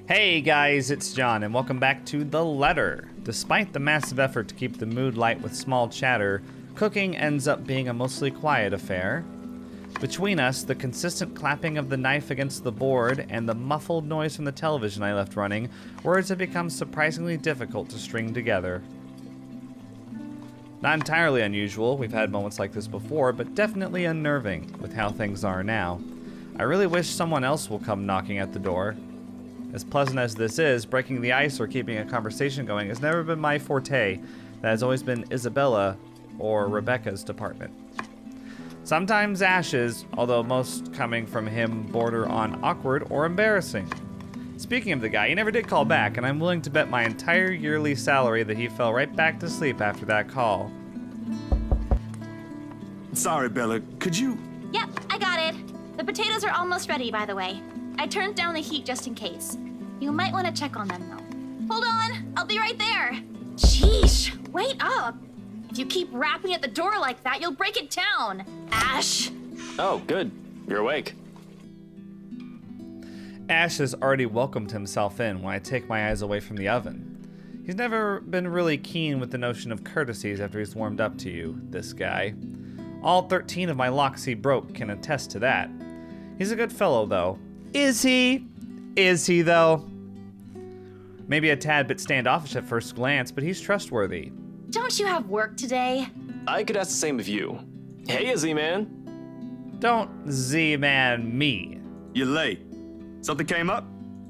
Hey guys, it's John, and welcome back to The Letter. Despite the massive effort to keep the mood light with small chatter, cooking ends up being a mostly quiet affair. Between us, the consistent clapping of the knife against the board and the muffled noise from the television I left running, words have become surprisingly difficult to string together. Not entirely unusual, we've had moments like this before, but definitely unnerving with how things are now. I really wish someone else will come knocking at the door. As pleasant as this is, breaking the ice or keeping a conversation going has never been my forte. That has always been Isabella or Rebecca's department. Sometimes Ash's, although most coming from him border on awkward or embarrassing. Speaking of the guy, he never did call back, and I'm willing to bet my entire yearly salary that he fell right back to sleep after that call. Sorry, Bella, could you? Yep, I got it. The potatoes are almost ready, by the way. I turned down the heat just in case. You might want to check on them, though. Hold on, I'll be right there. Sheesh, wait up. If you keep rapping at the door like that, you'll break it down. Ash. Oh, good. You're awake. Ash has already welcomed himself in when I take my eyes away from the oven. He's never been really keen with the notion of courtesies after he's warmed up to you, this guy. All 13 of my locks he broke can attest to that. He's a good fellow, though. Is he? Is he, though? Maybe a tad bit standoffish at first glance, but he's trustworthy. Don't you have work today? I could ask the same of you. Hey, Z-Man. Don't Z-Man me. You're late. Something came up?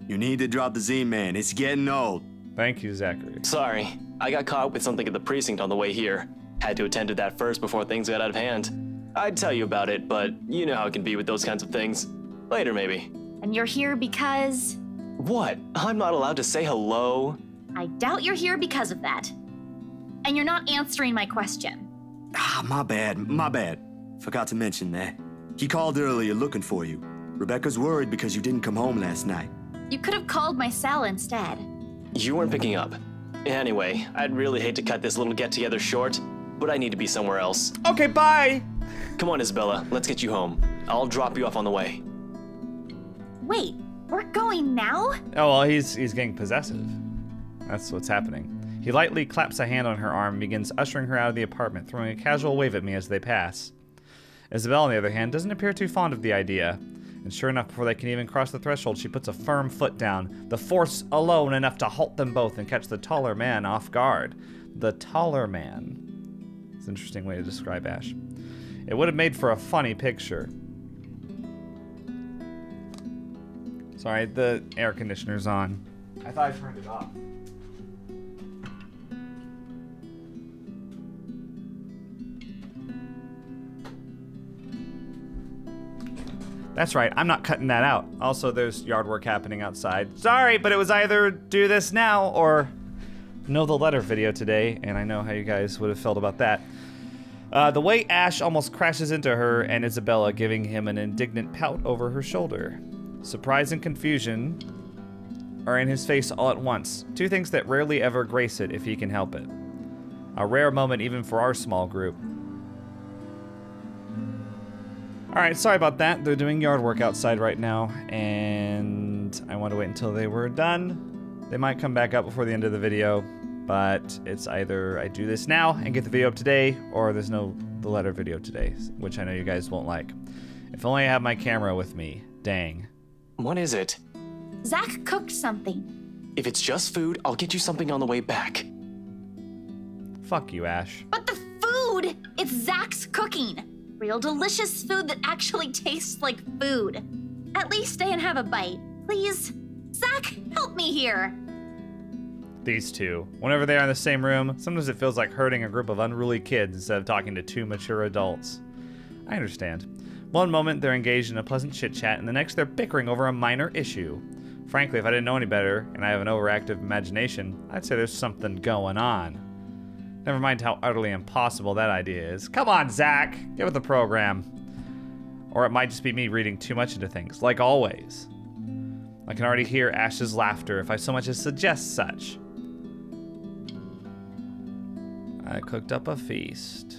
You need to drop the Z-Man. It's getting old. Thank you, Zachary. Sorry, I got caught up with something at the precinct on the way here. Had to attend to that first before things got out of hand. I'd tell you about it, but you know how it can be with those kinds of things. Later, maybe. And you're here because... What? I'm not allowed to say hello? I doubt you're here because of that. And you're not answering my question. Ah, my bad. Forgot to mention that. He called earlier looking for you. Rebecca's worried because you didn't come home last night. You could have called my cell instead. You weren't picking up. Anyway, I'd really hate to cut this little get-together short, but I need to be somewhere else. Okay, bye! Come on, Isabella, let's get you home. I'll drop you off on the way. Wait, we're going now? Oh, well, he's getting possessive. That's what's happening. He lightly claps a hand on her arm and begins ushering her out of the apartment, throwing a casual wave at me as they pass. Isabella, on the other hand, doesn't appear too fond of the idea. And sure enough, before they can even cross the threshold, she puts a firm foot down, the force alone enough to halt them both and catch the taller man off guard. The taller man. It's an interesting way to describe Ash. It would have made for a funny picture. Sorry, the air conditioner's on. I thought I turned it off. That's right, I'm not cutting that out. Also, there's yard work happening outside. Sorry, but it was either do this now or know the letter video today, and I know how you guys would have felt about that. The way Ash almost crashes into her and Isabella, giving him an indignant pout over her shoulder. Surprise and confusion are in his face all at once, two things that rarely ever grace it if he can help it. A rare moment even for our small group. Alright, sorry about that. They're doing yard work outside right now, and I want to wait until they were done. They might come back up before the end of the video, but it's either I do this now and get the video up today, or there's no the letter video today, which I know you guys won't like. If only I had my camera with me. Dang. What is it? Zach cooked something. If it's just food, I'll get you something on the way back. Fuck you, Ash. But the food! It's Zach's cooking. Real delicious food that actually tastes like food. At least stay and have a bite, please. Zach, help me here. These two. Whenever they are in the same room, sometimes it feels like herding a group of unruly kids instead of talking to two mature adults. I understand. One moment they're engaged in a pleasant chit-chat, and the next they're bickering over a minor issue. Frankly, if I didn't know any better, and I have an overactive imagination, I'd say there's something going on. Never mind how utterly impossible that idea is. Come on, Zach! Get with the program. Or it might just be me reading too much into things, like always. I can already hear Ash's laughter if I so much as suggest such. I cooked up a feast.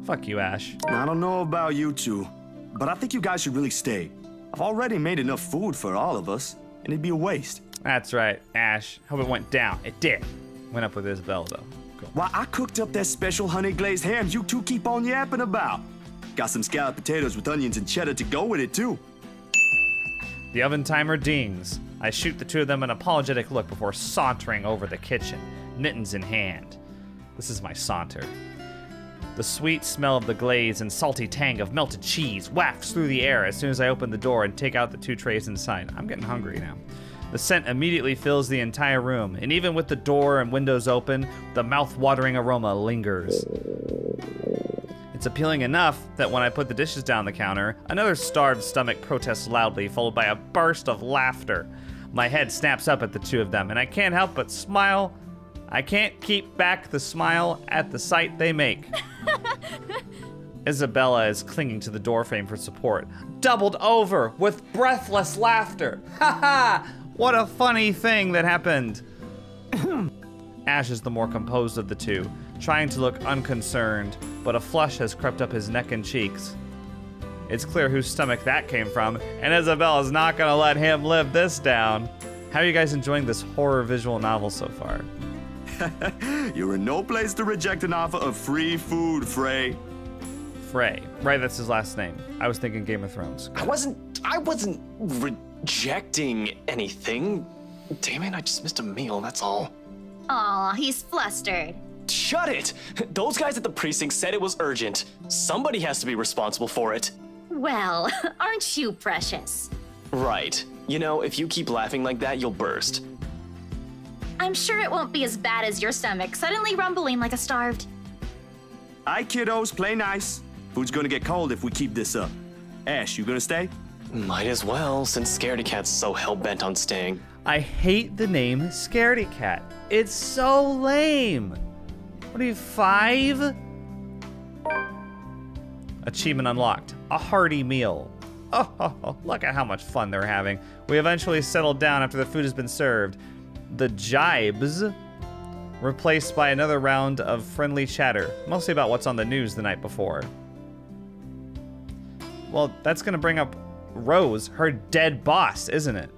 Fuck you, Ash. I don't know about you two, but I think you guys should really stay. I've already made enough food for all of us. and it'd be a waste. That's right, Ash. Hope it went down. It did. Went up with Isabella, though. Cool. Why, I cooked up that special honey glazed ham you two keep on yapping about. Got some scalloped potatoes with onions and cheddar to go with it, too. The oven timer dings. I shoot the two of them an apologetic look before sauntering over the kitchen, mittens in hand. This is my saunter. The sweet smell of the glaze and salty tang of melted cheese wafts through the air as soon as I open the door and take out the two trays inside. I'm getting hungry now. The scent immediately fills the entire room, and even with the door and windows open, the mouth-watering aroma lingers. It's appealing enough that when I put the dishes down the counter, another starved stomach protests loudly, followed by a burst of laughter. My head snaps up at the two of them, and I can't help but smile. I can't keep back the smile at the sight they make. Isabella is clinging to the doorframe for support, doubled over with breathless laughter. Ha ha! What a funny thing that happened. Ash is the more composed of the two, trying to look unconcerned, but a flush has crept up his neck and cheeks. It's clear whose stomach that came from, and Isabella's not gonna let him live this down. How are you guys enjoying this horror visual novel so far? You're in no place to reject an offer of free food, Frey. Frey. Right, that's his last name. I was thinking Game of Thrones. I wasn't rejecting anything. Damn it, I just missed a meal, that's all. Aw, he's flustered. Shut it! Those guys at the precinct said it was urgent. Somebody has to be responsible for it. Well, aren't you precious? Right. You know, if you keep laughing like that, you'll burst. I'm sure it won't be as bad as your stomach suddenly rumbling like a starved. Aye, kiddos, play nice. Food's gonna get cold if we keep this up. Ash, you gonna stay? Might as well, since Scaredy Cat's so hell-bent on staying. I hate the name Scaredy Cat. It's so lame. What are you, 5? Achievement unlocked. A hearty meal. Oh, look at how much fun they're having. We eventually settled down after the food has been served. The jibes replaced by another round of friendly chatter, mostly about what's on the news the night before. Well, that's gonna bring up Rose, her dead boss, isn't it?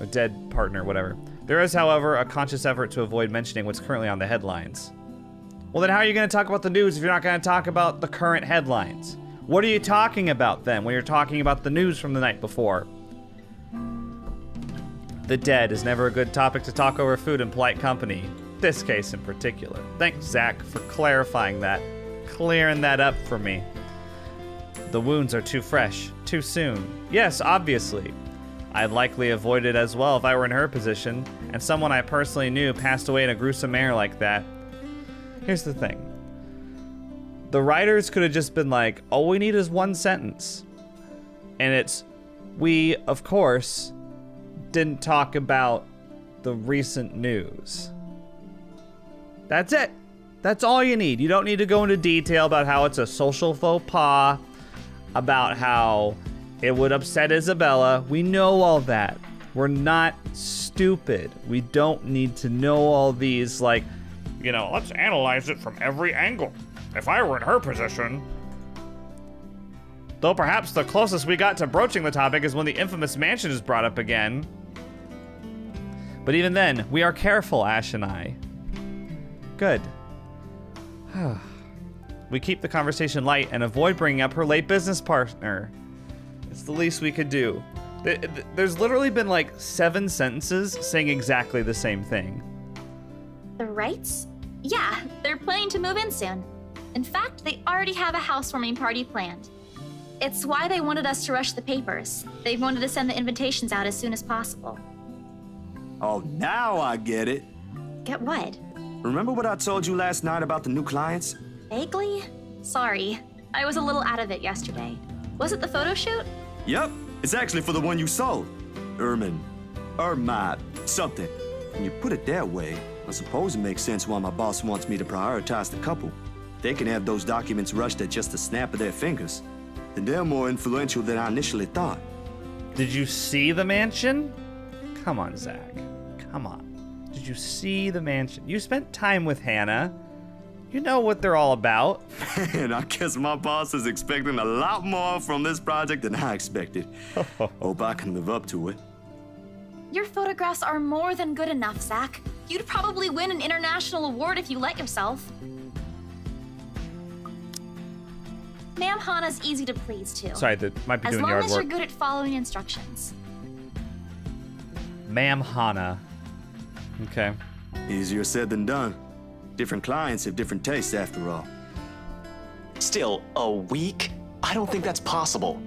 Or dead partner, whatever. There is, however, a conscious effort to avoid mentioning what's currently on the headlines. Well, then how are you gonna talk about the news if you're not gonna talk about the current headlines? What are you talking about then when you're talking about the news from the night before? The dead is never a good topic to talk over food in polite company. This case in particular. Thanks, Zach, for clarifying that. Clearing that up for me. The wounds are too fresh, too soon. Yes, obviously. I'd likely avoid it as well if I were in her position, and someone I personally knew passed away in a gruesome manner like that. Here's the thing. The writers could have just been like, all we need is one sentence. And it's, we, of course, didn't talk about the recent news. That's it. That's all you need. You don't need to go into detail about how it's a social faux pas, about how it would upset Isabella. We know all that. We're not stupid. We don't need to know all these, like, you know, let's analyze it from every angle. If I were in her position. Though perhaps the closest we got to broaching the topic is when the infamous mansion is brought up again. But even then, we are careful, Ash and I. Good. We keep the conversation light and avoid bringing up her late business partner. It's the least we could do. There's literally been like 7 sentences saying exactly the same thing. The Wrights? Yeah, they're planning to move in soon. In fact, they already have a housewarming party planned. It's why they wanted us to rush the papers. They wanted to send the invitations out as soon as possible. Oh, now I get it. Get what? Remember what I told you last night about the new clients? Vaguely? Sorry, I was a little out of it yesterday. Was it the photo shoot? Yep, it's actually for the one you sold. Ermine, something. When you put it that way, I suppose it makes sense why my boss wants me to prioritize the couple. They can have those documents rushed at just a snap of their fingers. And they're more influential than I initially thought. Did you see the mansion? Come on, Zach. Come on. Did you see the mansion? You spent time with Hannah. You know what they're all about. And I guess my boss is expecting a lot more from this project than I expected. Hope I can live up to it. Your photographs are more than good enough, Zach. You'd probably win an international award if you let yourself. Ma'am Hana's easy to please, too. Sorry, that might be As doing long yard as work. you're good at following instructions. Ma'am Hana. Okay. Easier said than done. Different clients have different tastes after all. Still, a week? I don't think that's possible.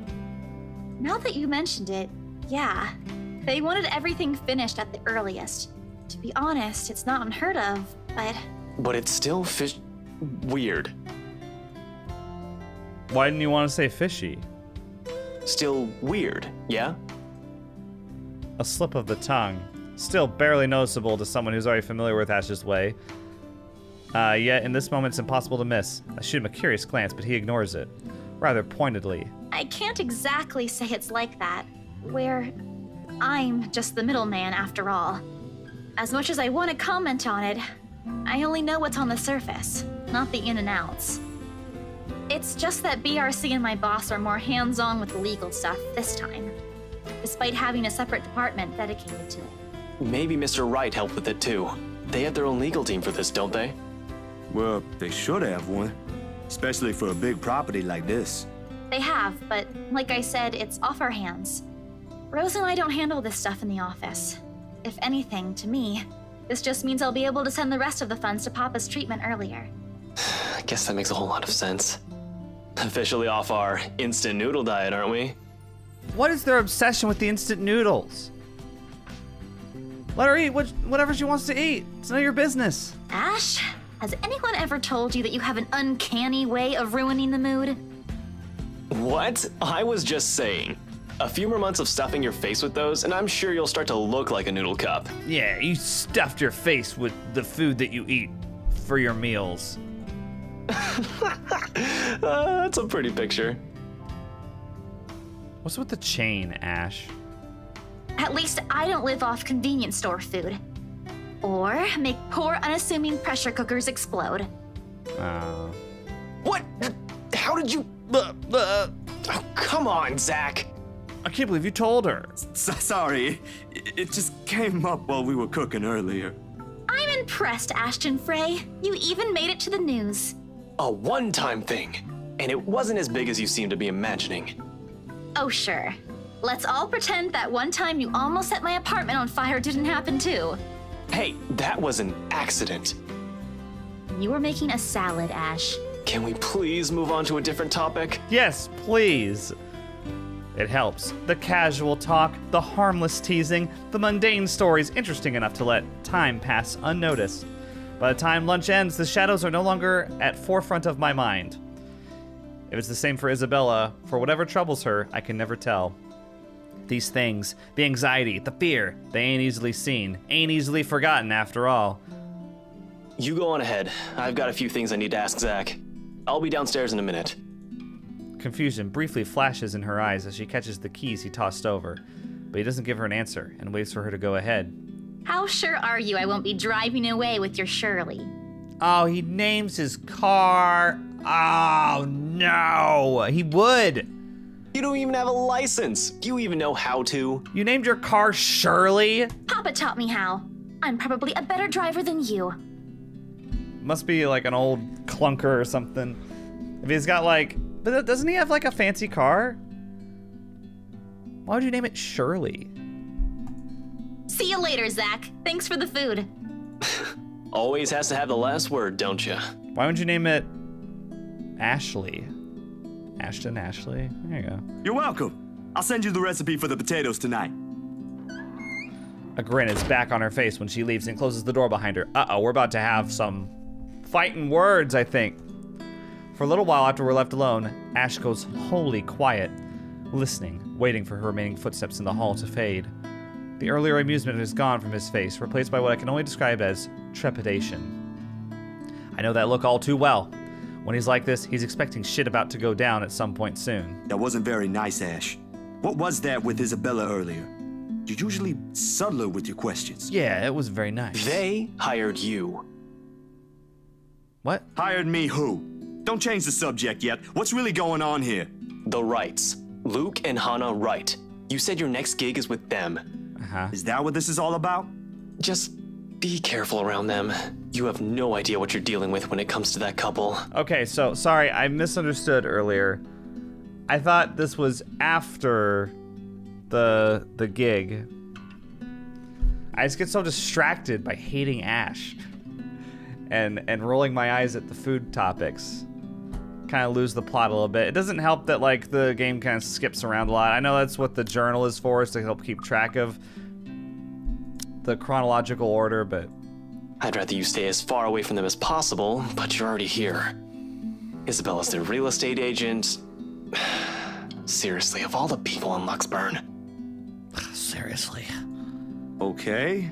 Now that you mentioned it, yeah. They wanted everything finished at the earliest. To be honest, it's not unheard of, but... But it's still weird. Why didn't you want to say fishy? Still weird, yeah? A slip of the tongue. Still barely noticeable to someone who's already familiar with Ash's way. Yet in this moment it's impossible to miss. I shoot him a curious glance, but he ignores it. Rather pointedly. I can't exactly say it's like that, where I'm just the middleman after all. As much as I want to comment on it, I only know what's on the surface, not the in and outs. It's just that BRC and my boss are more hands-on with the legal stuff this time, despite having a separate department dedicated to it. Maybe Mr. Wright helped with it too. They have their own legal team for this, don't they? Well, they should have one. Especially for a big property like this. They have, but like I said, it's off our hands. Rose and I don't handle this stuff in the office. If anything, to me, this just means I'll be able to send the rest of the funds to Papa's treatment earlier. I guess that makes a whole lot of sense. Officially off our instant noodle diet, aren't we? What is their obsession with the instant noodles? Let her eat whatever she wants to eat. It's none of your business. Ash, has anyone ever told you that you have an uncanny way of ruining the mood? What? I was just saying. A few more months of stuffing your face with those, and I'm sure you'll start to look like a noodle cup. Yeah, you stuffed your face with the food that you eat for your meals. That's a pretty picture. What's with the chain, Ash? At least I don't live off convenience store food. Or make poor, unassuming pressure cookers explode. What? How did you... Oh, come on, Zach. I can't believe you told her. Sorry, it just came up while we were cooking earlier. I'm impressed, Ashton Frey. You even made it to the news. A one-time thing. And it wasn't as big as you seem to be imagining. Oh, sure. Let's all pretend that one time you almost set my apartment on fire didn't happen too. Hey, that was an accident. You were making a salad, Ash. Can we please move on to a different topic? Yes, please. It helps. The casual talk, the harmless teasing, the mundane stories interesting enough to let time pass unnoticed. By the time lunch ends, the shadows are no longer at forefront of my mind. If it's the same for Isabella, for whatever troubles her, I can never tell. These things, the anxiety, the fear, they ain't easily seen, ain't easily forgotten after all. You go on ahead. I've got a few things I need to ask Zach. I'll be downstairs in a minute. Confusion briefly flashes in her eyes as she catches the keys he tossed over, but he doesn't give her an answer and waits for her to go ahead. How sure are you I won't be driving away with your Shirley? Oh, he names his car. Oh, no. He would. You don't even have a license. Do you even know how to? You named your car Shirley? Papa taught me how. I'm probably a better driver than you. Must be like an old clunker or something. If he's got like... But doesn't he have like a fancy car? Why would you name it Shirley? See you later, Zach. Thanks for the food. Always has to have the last word, don't you? Why would you name it Ashley? Ashton Ashley? There you go. You're welcome. I'll send you the recipe for the potatoes tonight. A grin is back on her face when she leaves and closes the door behind her. Uh-oh, we're about to have some fighting words, I think. For a little while after we're left alone, Ash goes wholly quiet, listening, waiting for her remaining footsteps in the hall to fade. The earlier amusement is gone from his face, replaced by what I can only describe as trepidation. I know that look all too well. When he's like this, he's expecting shit about to go down at some point soon. That wasn't very nice, Ash. What was that with Isabella earlier? You're usually subtler with your questions. Yeah, it was very nice. They hired you. What? Hired me who? Don't change the subject yet. What's really going on here? The Wrights. Luke and Hannah Wright. You said your next gig is with them. Uh-huh. Is that what this is all about? Just be careful around them. You have no idea what you're dealing with when it comes to that couple. Okay, so sorry, I misunderstood earlier. I thought this was after the gig. I just get so distracted by hating Ash and rolling my eyes at the food topics. Kind of lose the plot a little bit. It doesn't help that like the game kind of skips around a lot. I know that's what the journal is for, is to help keep track of the chronological order, but I'd rather you stay as far away from them as possible, but you're already here. Isabella's their real estate agent. Seriously, of all the people in Luxburn. seriously. Okay.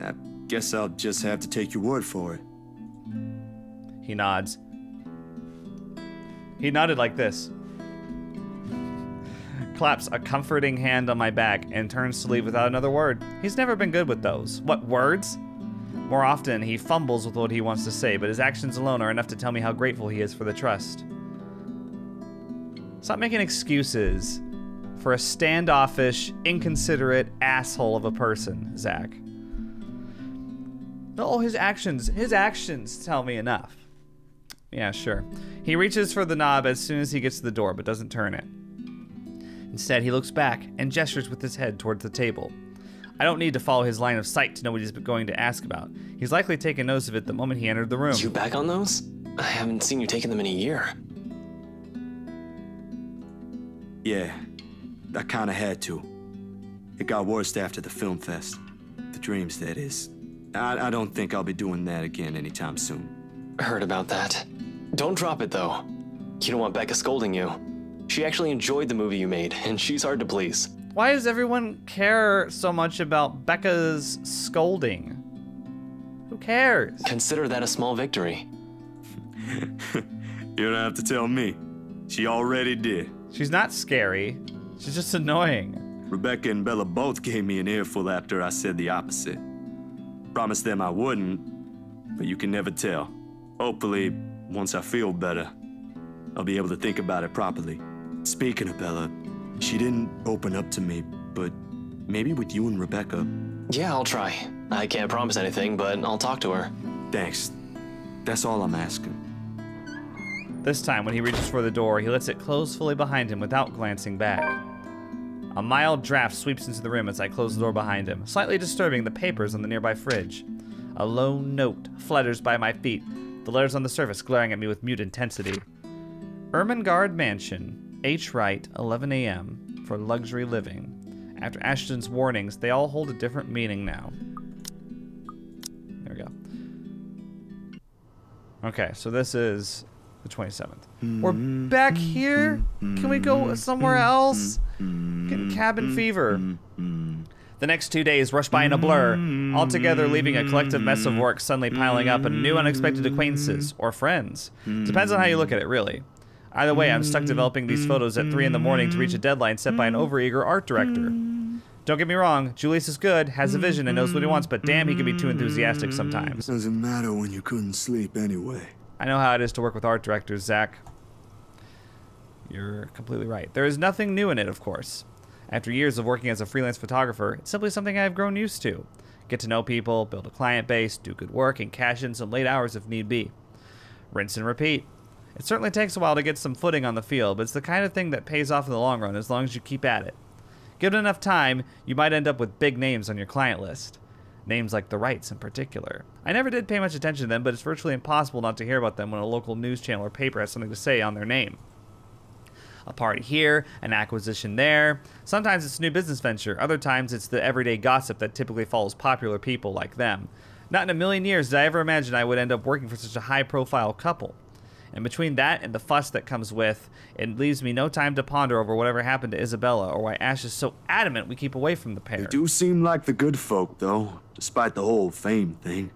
I guess I'll just have to take your word for it. He nods. He nodded like this. Claps a comforting hand on my back and turns to leave without another word. He's never been good with those. What, words? More often, he fumbles with what he wants to say, but his actions alone are enough to tell me how grateful he is for the trust. Stop making excuses for a standoffish, inconsiderate asshole of a person, Zach. No, his actions tell me enough. Yeah, sure. He reaches for the knob as soon as he gets to the door, but doesn't turn it. Instead, he looks back and gestures with his head towards the table. I don't need to follow his line of sight to know what he's going to ask about. He's likely taken notice of it the moment he entered the room. You back on those? I haven't seen you taking them in a year. Yeah, I kinda had to. It got worse after the film fest. The dreams, that is. I don't think I'll be doing that again anytime soon. Heard about that. Don't drop it, though. You don't want Becca scolding you. She actually enjoyed the movie you made, and she's hard to please. Why does everyone care so much about Becca's scolding? Who cares? Consider that a small victory. You don't have to tell me. She already did. She's not scary. She's just annoying. Rebecca and Bella both gave me an earful after I said the opposite. Promised them I wouldn't, but you can never tell. Hopefully, once I feel better, I'll be able to think about it properly. Speaking of Bella, she didn't open up to me, but maybe with you and Rebecca. Yeah, I'll try. I can't promise anything, but I'll talk to her. Thanks. That's all I'm asking. This time, when he reaches for the door, he lets it close fully behind him without glancing back. A mild draft sweeps into the room as I close the door behind him, slightly disturbing the papers on the nearby fridge. A lone note flutters by my feet, the letters on the surface glaring at me with mute intensity. Ermengarde Mansion, H. Wright, 11 a.m. for luxury living. After Ashton's warnings, they all hold a different meaning now. There we go. Okay, so this is the 27th. We're back here? Can we go somewhere else? Getting cabin fever. The next 2 days rush by in a blur, altogether leaving a collective mess of work suddenly piling up and new unexpected acquaintances, or friends. Depends on how you look at it, really. Either way, I'm stuck developing these photos at 3 in the morning to reach a deadline set by an overeager art director. Don't get me wrong, Julius is good, has a vision, and knows what he wants, but damn, he can be too enthusiastic sometimes. Doesn't matter when you couldn't sleep anyway. I know how it is to work with art directors, Zach. You're completely right. There is nothing new in it, of course. After years of working as a freelance photographer, it's simply something I've grown used to. Get to know people, build a client base, do good work, and cash in some late hours if need be. Rinse and repeat. It certainly takes a while to get some footing on the field, but it's the kind of thing that pays off in the long run as long as you keep at it. Given enough time, you might end up with big names on your client list. Names like the Wrights in particular. I never did pay much attention to them, but it's virtually impossible not to hear about them when a local news channel or paper has something to say on their name. A party here, an acquisition there. Sometimes it's a new business venture. Other times it's the everyday gossip that typically follows popular people like them. Not in a million years did I ever imagine I would end up working for such a high-profile couple. And between that and the fuss that comes with, it leaves me no time to ponder over whatever happened to Isabella or why Ash is so adamant we keep away from the pair. They do seem like the good folk, though, despite the whole fame thing.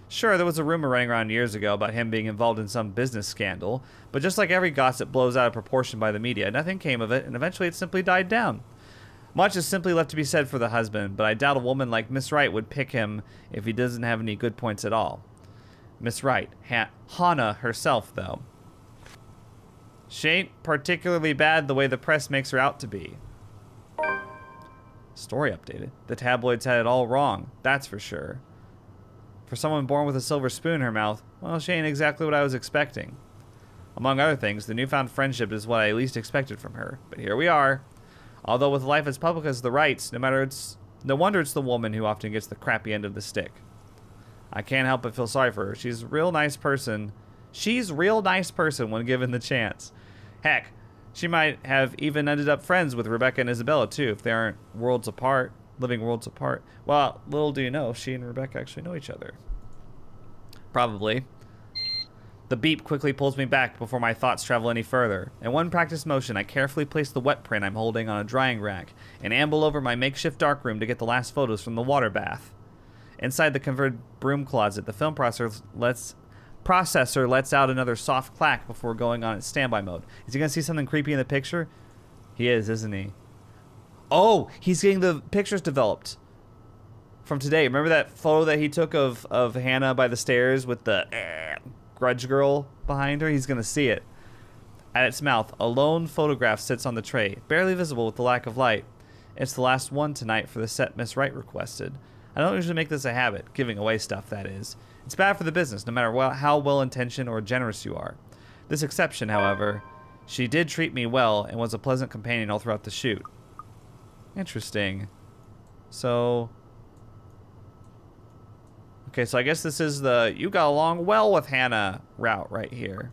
Sure, there was a rumor running around years ago about him being involved in some business scandal, but just like every gossip blows out of proportion by the media, nothing came of it, and eventually it simply died down. Much is simply left to be said for the husband, but I doubt a woman like Miss Wright would pick him if he doesn't have any good points at all. Miss Wright, Hannah herself, though. She ain't particularly bad the way the press makes her out to be. Story updated. The tabloids had it all wrong, that's for sure. For someone born with a silver spoon in her mouth, well, she ain't exactly what I was expecting. Among other things, the newfound friendship is what I least expected from her. But here we are. Although with life as public as the rights, no wonder it's the woman who often gets the crappy end of the stick. I can't help but feel sorry for her. She's a real nice person. She's a real nice person when given the chance. Heck, she might have even ended up friends with Rebecca and Isabella too, if they aren't worlds apart, living worlds apart. Well, little do you know, she and Rebecca actually know each other. Probably. The beep quickly pulls me back before my thoughts travel any further. In one practiced motion, I carefully place the wet print I'm holding on a drying rack and amble over my makeshift darkroom to get the last photos from the water bath. Inside the converted broom closet, the film processor lets out another soft clack before going on its standby mode. Is he going to see something creepy in the picture? He is, isn't he? Oh, he's getting the pictures developed from today. Remember that photo that he took of Hannah by the stairs with the grudge girl behind her? He's going to see it. At its mouth, a lone photograph sits on the tray, barely visible with the lack of light. It's the last one tonight for the set Miss Wright requested. I don't usually make this a habit, giving away stuff, that is. It's bad for the business, no matter how well-intentioned or generous you are. This exception, however, she did treat me well and was a pleasant companion all throughout the shoot. Interesting. So... okay, so I guess this is the you got along well with Hannah route right here.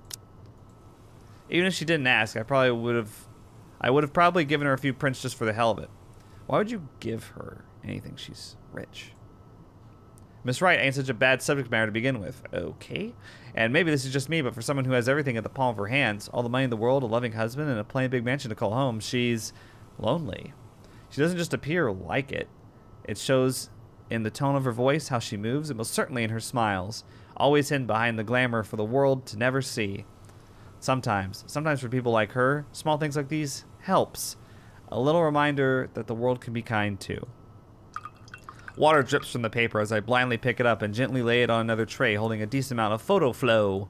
Even if she didn't ask, I would have probably given her a few prints just for the hell of it. Why would you give her anything? She's rich. Miss Wright ain't such a bad subject matter to begin with. Okay. And maybe this is just me, but for someone who has everything at the palm of her hands, all the money in the world, a loving husband, and a plain big mansion to call home, she's lonely. She doesn't just appear like it. It shows in the tone of her voice, how she moves, and most certainly in her smiles, always hidden behind the glamour for the world to never see. Sometimes for people like her, small things like these helps. A little reminder that the world can be kind too. Water drips from the paper as I blindly pick it up and gently lay it on another tray, holding a decent amount of photo flow.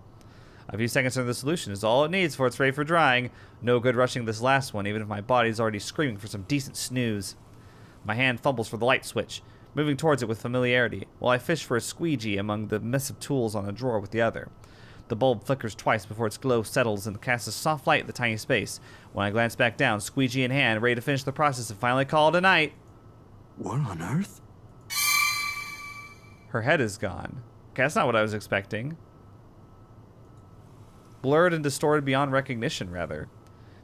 A few seconds into the solution is all it needs for it's ready for drying. No good rushing this last one, even if my body's already screaming for some decent snooze. My hand fumbles for the light switch, moving towards it with familiarity, while I fish for a squeegee among the mess of tools on a drawer with the other. The bulb flickers twice before its glow settles and casts a soft light at the tiny space. When I glance back down, squeegee in hand, ready to finish the process and finally call it a night. What on earth? Her head is gone. Okay, that's not what I was expecting. Blurred and distorted beyond recognition, rather.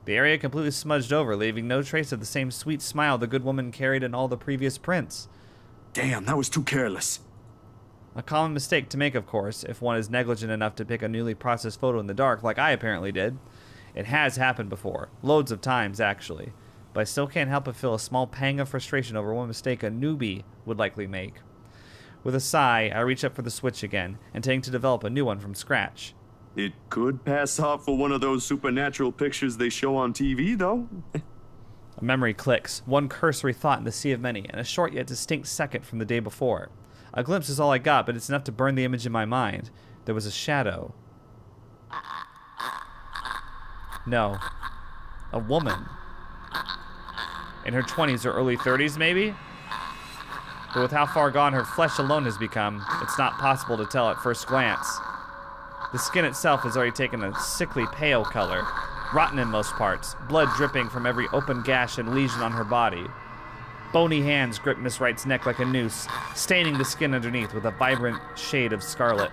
The area completely smudged over, leaving no trace of the same sweet smile the good woman carried in all the previous prints. Damn, that was too careless. A common mistake to make, of course, if one is negligent enough to pick a newly processed photo in the dark, like I apparently did. It has happened before. Loads of times, actually. But I still can't help but feel a small pang of frustration over one mistake a newbie would likely make. With a sigh, I reach up for the switch again, intending to develop a new one from scratch. It could pass off for one of those supernatural pictures they show on TV, though. A memory clicks, one cursory thought in the sea of many, and a short yet distinct second from the day before. A glimpse is all I got, but it's enough to burn the image in my mind. There was a shadow. No. A woman. In her 20s or early 30s, maybe? But with how far gone her flesh alone has become, it's not possible to tell at first glance. The skin itself has already taken a sickly pale color, rotten in most parts, blood dripping from every open gash and lesion on her body. Bony hands grip Miss Wright's neck like a noose, staining the skin underneath with a vibrant shade of scarlet.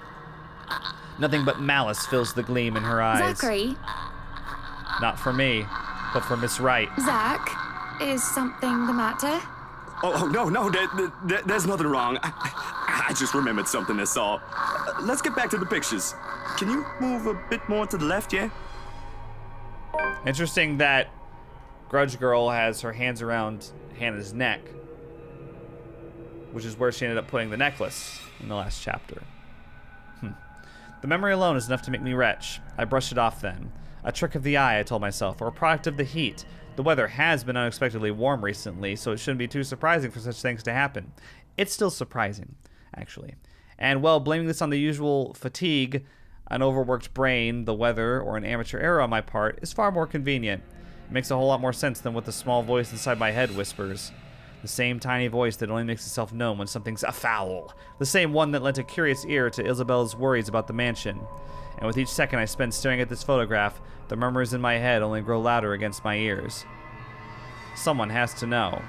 Nothing but malice fills the gleam in her eyes. Zachary? Not for me, but for Miss Wright. Zach, is something the matter? Oh no, there's nothing wrong. I just remembered something, that's all. Let's get back to the pictures. Can you move a bit more to the left, yeah? Interesting that Grudge Girl has her hands around Hannah's neck, which is where she ended up putting the necklace in the last chapter. The memory alone is enough to make me retch. I brush it off then. A trick of the eye, I told myself, or a product of the heat. The weather has been unexpectedly warm recently, so it shouldn't be too surprising for such things to happen. It's still surprising, actually. And, well, blaming this on the usual fatigue, an overworked brain, the weather, or an amateur error on my part is far more convenient. It makes a whole lot more sense than what the small voice inside my head whispers. The same tiny voice that only makes itself known when something's afoul. The same one that lent a curious ear to Isabella's worries about the mansion. And with each second I spend staring at this photograph, the murmurs in my head only grow louder against my ears. Someone has to know.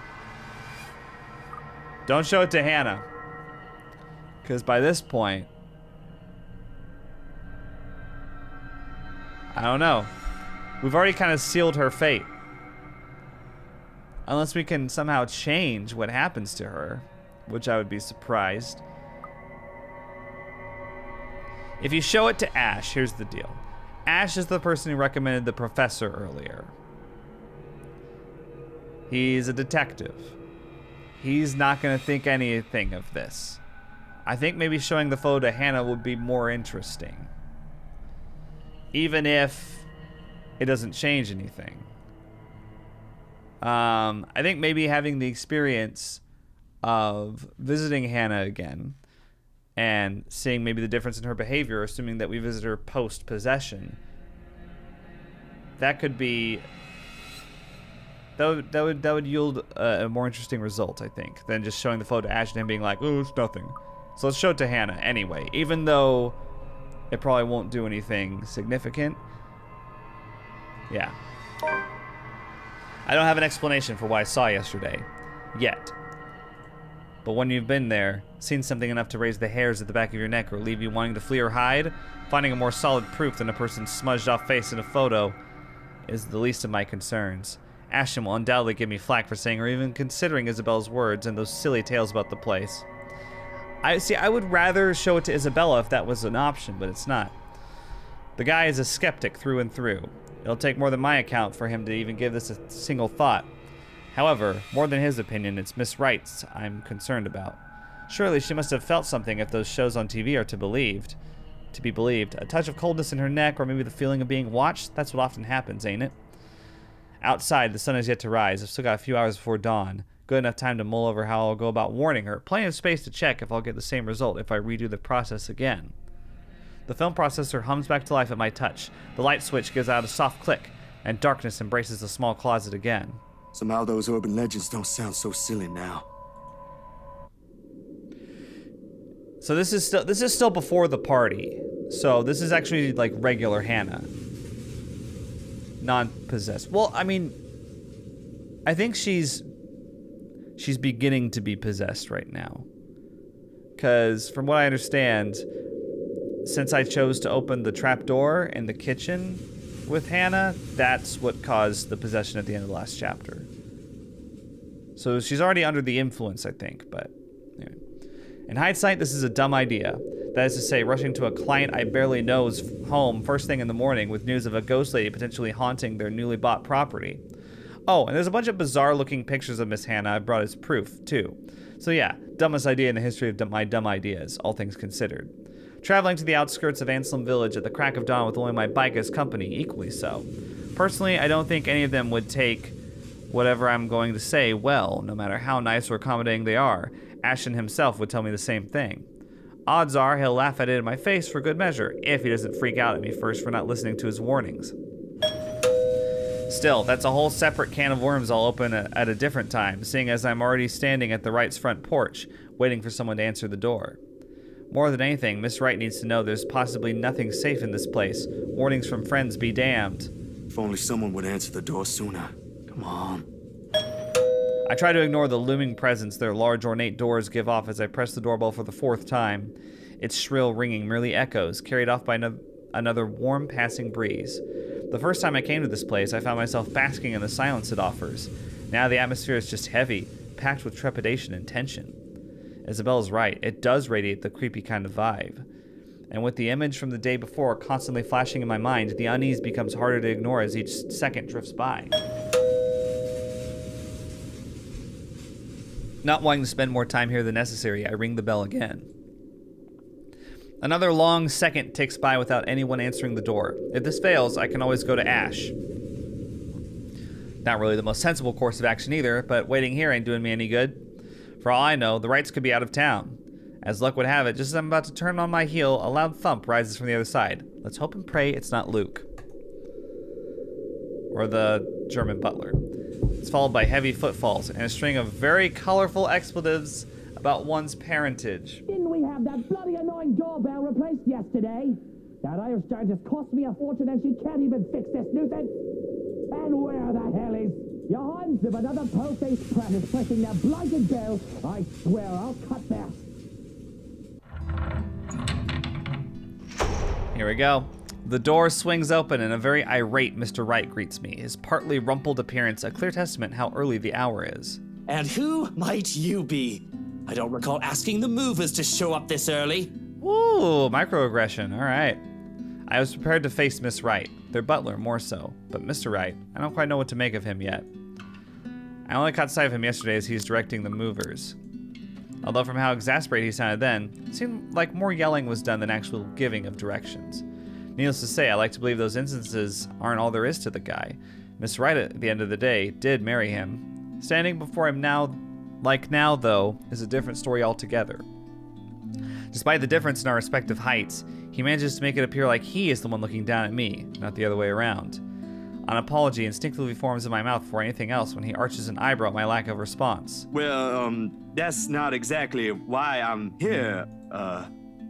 Don't show it to Hannah. Because by this point, I don't know. We've already kind of sealed her fate. Unless we can somehow change what happens to her, which I would be surprised. If you show it to Ash, here's the deal. Ash is the person who recommended the professor earlier. He's a detective. He's not going to think anything of this. I think maybe showing the photo to Hannah would be more interesting. Even if it doesn't change anything. I think maybe having the experience of visiting Hannah again and seeing maybe the difference in her behavior, assuming that we visit her post-possession, that could be... That would yield a more interesting result, I think, than just showing the photo to Ash and him being like, oh, it's nothing. So let's show it to Hannah anyway, even though it probably won't do anything significant. Yeah. I don't have an explanation for what I saw yesterday, yet. But when you've been there, seen something enough to raise the hairs at the back of your neck or leave you wanting to flee or hide, finding a more solid proof than a person's smudged off face in a photo is the least of my concerns. Ashton will undoubtedly give me flack for saying or even considering Isabella's words and those silly tales about the place. I would rather show it to Isabella if that was an option, but it's not. The guy is a skeptic through and through. It'll take more than my account for him to even give this a single thought. However, more than his opinion, it's Miss Wright's I'm concerned about. Surely she must have felt something if those shows on TV are to be believed. A touch of coldness in her neck, or maybe the feeling of being watched? That's what often happens, ain't it? Outside, the sun has yet to rise. I've still got a few hours before dawn. Good enough time to mull over how I'll go about warning her. Plenty of space to check if I'll get the same result if I redo the process again. The film processor hums back to life at my touch. The light switch gives out a soft click, and darkness embraces the small closet again. Somehow those urban legends don't sound so silly now. So this is still before the party. So this is actually like regular Hannah. Non-possessed. Well, I mean, I think she's beginning to be possessed right now. Because from what I understand, since I chose to open the trapdoor in the kitchen with Hannah, that's what caused the possession at the end of the last chapter. So she's already under the influence, I think, but anyway. In hindsight, this is a dumb idea. That is to say, rushing to a client I barely know's home first thing in the morning with news of a ghost lady potentially haunting their newly bought property. Oh, and there's a bunch of bizarre-looking pictures of Miss Hannah I brought as proof, too. So yeah, dumbest idea in the history of my dumb ideas, all things considered. Traveling to the outskirts of Anselm Village at the crack of dawn with only my bike as company, equally so. Personally, I don't think any of them would take whatever I'm going to say well, no matter how nice or accommodating they are. Ashton himself would tell me the same thing. Odds are he'll laugh at it in my face for good measure, if he doesn't freak out at me first for not listening to his warnings. Still, that's a whole separate can of worms I'll open at a different time, seeing as I'm already standing at the Wright's front porch, waiting for someone to answer the door. More than anything, Miss Wright needs to know there's possibly nothing safe in this place. Warnings from friends be damned. If only someone would answer the door sooner. Come on. I try to ignore the looming presence their large ornate doors give off as I press the doorbell for the 4th time. Its shrill ringing merely echoes, carried off by another warm passing breeze. The first time I came to this place, I found myself basking in the silence it offers. Now the atmosphere is just heavy, packed with trepidation and tension. Isabella's right, it does radiate the creepy kind of vibe. And with the image from the day before constantly flashing in my mind, the unease becomes harder to ignore as each second drifts by. Not wanting to spend more time here than necessary, I ring the bell again. Another long second ticks by without anyone answering the door. If this fails, I can always go to Ash. Not really the most sensible course of action either, but waiting here ain't doing me any good. For all I know, the Wrights could be out of town. As luck would have it, just as I'm about to turn on my heel, a loud thump rises from the other side. Let's hope and pray it's not Luke. Or the German butler. It's followed by heavy footfalls and a string of very colorful expletives about one's parentage. Didn't we have that bloody annoying doorbell replaced yesterday? That Irish giant has cost me a fortune and she can't even fix this nuisance. And where the hell is your hands of another po-faced prat is pressing that blighted bell? I swear I'll cut that. Here we go. The door swings open and a very irate Mr. Wright greets me, his partly rumpled appearance a clear testament how early the hour is. And who might you be? I don't recall asking the movers to show up this early. Ooh, microaggression, all right. I was prepared to face Miss Wright, their butler more so, but Mr. Wright, I don't quite know what to make of him yet. I only caught sight of him yesterday as he's directing the movers. Although from how exasperated he sounded then, it seemed like more yelling was done than actual giving of directions. Needless to say, I like to believe those instances aren't all there is to the guy. Miss Wright, at the end of the day, did marry him. Standing before him now, though, is a different story altogether. Despite the difference in our respective heights, he manages to make it appear like he is the one looking down at me, not the other way around. An apology instinctively forms in my mouth before anything else when he arches an eyebrow at my lack of response. Well, that's not exactly why I'm here,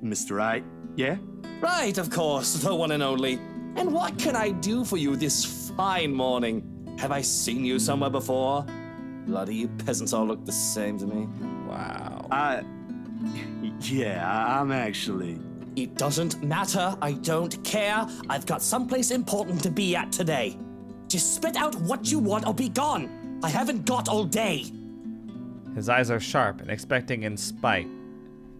Mr. Wright, yeah? Right, of course, the one and only. And what can I do for you this fine morning? Have I seen you somewhere before? Bloody you peasants all look the same to me. Wow. Yeah, I'm actually... It doesn't matter. I don't care. I've got someplace important to be at today. Just spit out what you want or be gone. I haven't got all day. His eyes are sharp and expecting in spite.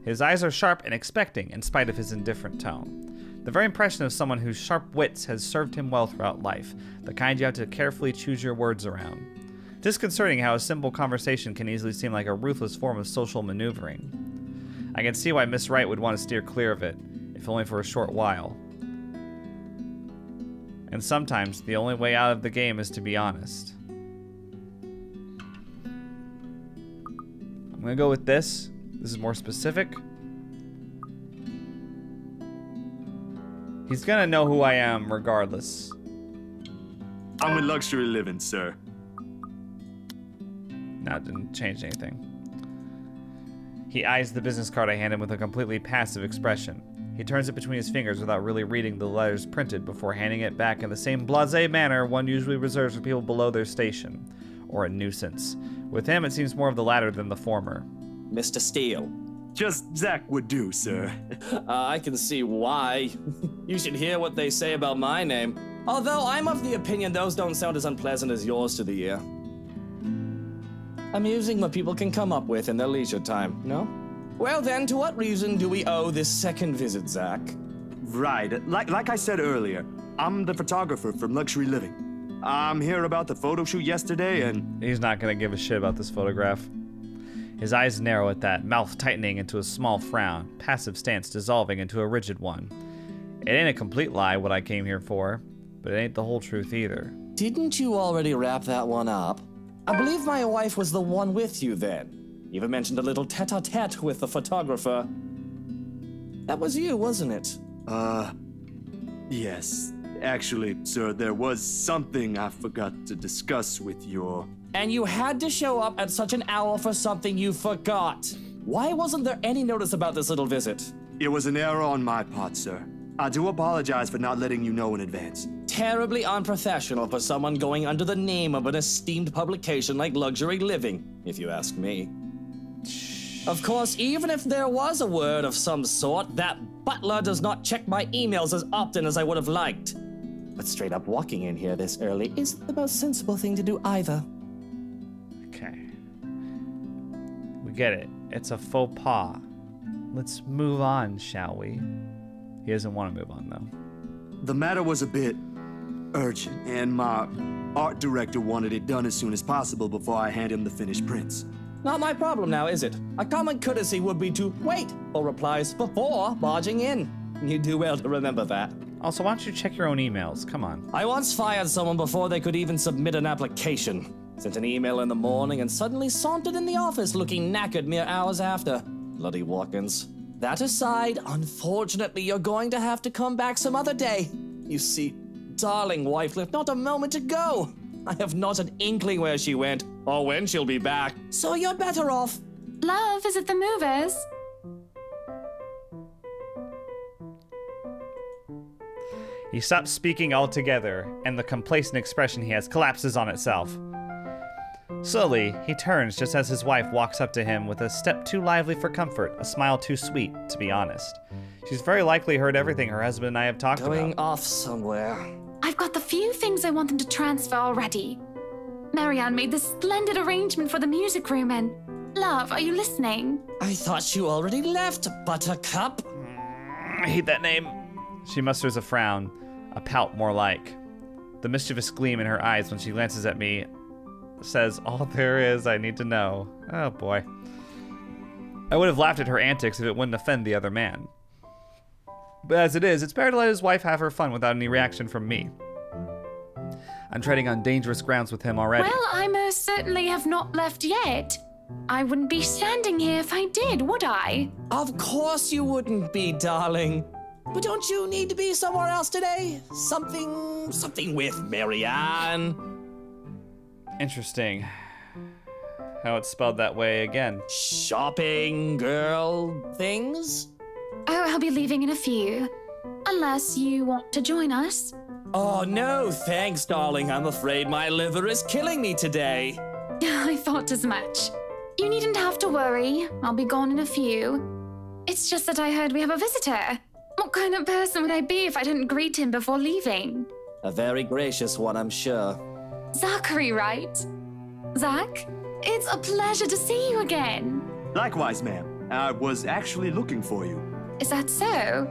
His eyes are sharp and expecting in spite of his indifferent tone. The very impression of someone whose sharp wits has served him well throughout life, the kind you have to carefully choose your words around. Disconcerting how a simple conversation can easily seem like a ruthless form of social maneuvering. I can see why Miss Wright would want to steer clear of it, if only for a short while. And sometimes, the only way out of the game is to be honest. I'm gonna go with this. This is more specific. He's gonna know who I am regardless. I'm in luxury living, sir. No, it didn't change anything. He eyes the business card I hand him with a completely passive expression. He turns it between his fingers without really reading the letters printed before handing it back in the same blasé manner one usually reserves for people below their station, or a nuisance. With him, it seems more of the latter than the former. Mr. Steele. Just Zach would do, sir. I can see why. You should hear what they say about my name. Although I'm of the opinion those don't sound as unpleasant as yours to the ear. Amusing what people can come up with in their leisure time, no? Well then, to what reason do we owe this second visit, Zach? Right, like I said earlier, I'm the photographer from Luxury Living. I'm here about the photo shoot yesterday and... He's not gonna give a shit about this photograph. His eyes narrow at that, mouth tightening into a small frown, passive stance dissolving into a rigid one. It ain't a complete lie what I came here for, but it ain't the whole truth either. Didn't you already wrap that one up? I believe my wife was the one with you then. Even mentioned a little tete-a-tete with the photographer. That was you, wasn't it? Yes. Actually, sir, there was something I forgot to discuss with your... And you had to show up at such an hour for something you forgot. Why wasn't there any notice about this little visit? It was an error on my part, sir. I do apologize for not letting you know in advance. Terribly unprofessional for someone going under the name of an esteemed publication like Luxury Living, if you ask me. Of course, even if there was a word of some sort, that butler does not check my emails as often as I would have liked. But straight up walking in here this early isn't the most sensible thing to do either. Okay. We get it. It's a faux pas. Let's move on, shall we? He doesn't want to move on, though. The matter was a bit urgent, and my art director wanted it done as soon as possible before I hand him the finished prints. Not my problem now, is it? A common courtesy would be to wait for replies before barging in. You do well to remember that. Also, why don't you check your own emails? Come on. I once fired someone before they could even submit an application. Sent an email in the morning and suddenly sauntered in the office looking knackered mere hours after. Bloody walk-ins. That aside, unfortunately, you're going to have to come back some other day. You see, darling wife left not a moment to go. I have not an inkling where she went or when she'll be back, so you're better off. Love, is it the movers? He stops speaking altogether, and the complacent expression he has collapses on itself. Slowly, he turns just as his wife walks up to him with a step too lively for comfort, a smile too sweet, to be honest. She's very likely heard everything her husband and I have talked Going about. off somewhere. I've got the few things I want them to transfer already. Marianne made this splendid arrangement for the music room and... Love, are you listening? I thought you already left, Buttercup. I hate that name. She musters a frown, a pout more like. The mischievous gleam in her eyes when she glances at me says all there is I need to know. Oh boy. I would have laughed at her antics if it wouldn't offend the other man. But as it is, it's better to let his wife have her fun without any reaction from me. I'm treading on dangerous grounds with him already. Well, I most certainly have not left yet. I wouldn't be standing here if I did, would I? Of course you wouldn't be, darling. But don't you need to be somewhere else today? Something with Marianne. Interesting. How it's spelled that way again. Shopping, girl, things? Oh, I'll be leaving in a few. Unless you want to join us. Oh, no, thanks, darling. I'm afraid my liver is killing me today. I thought as much. You needn't have to worry. I'll be gone in a few. It's just that I heard we have a visitor. What kind of person would I be if I didn't greet him before leaving? A very gracious one, I'm sure. Zachary, right? Zach, it's a pleasure to see you again. Likewise, ma'am. I was actually looking for you. Is that so?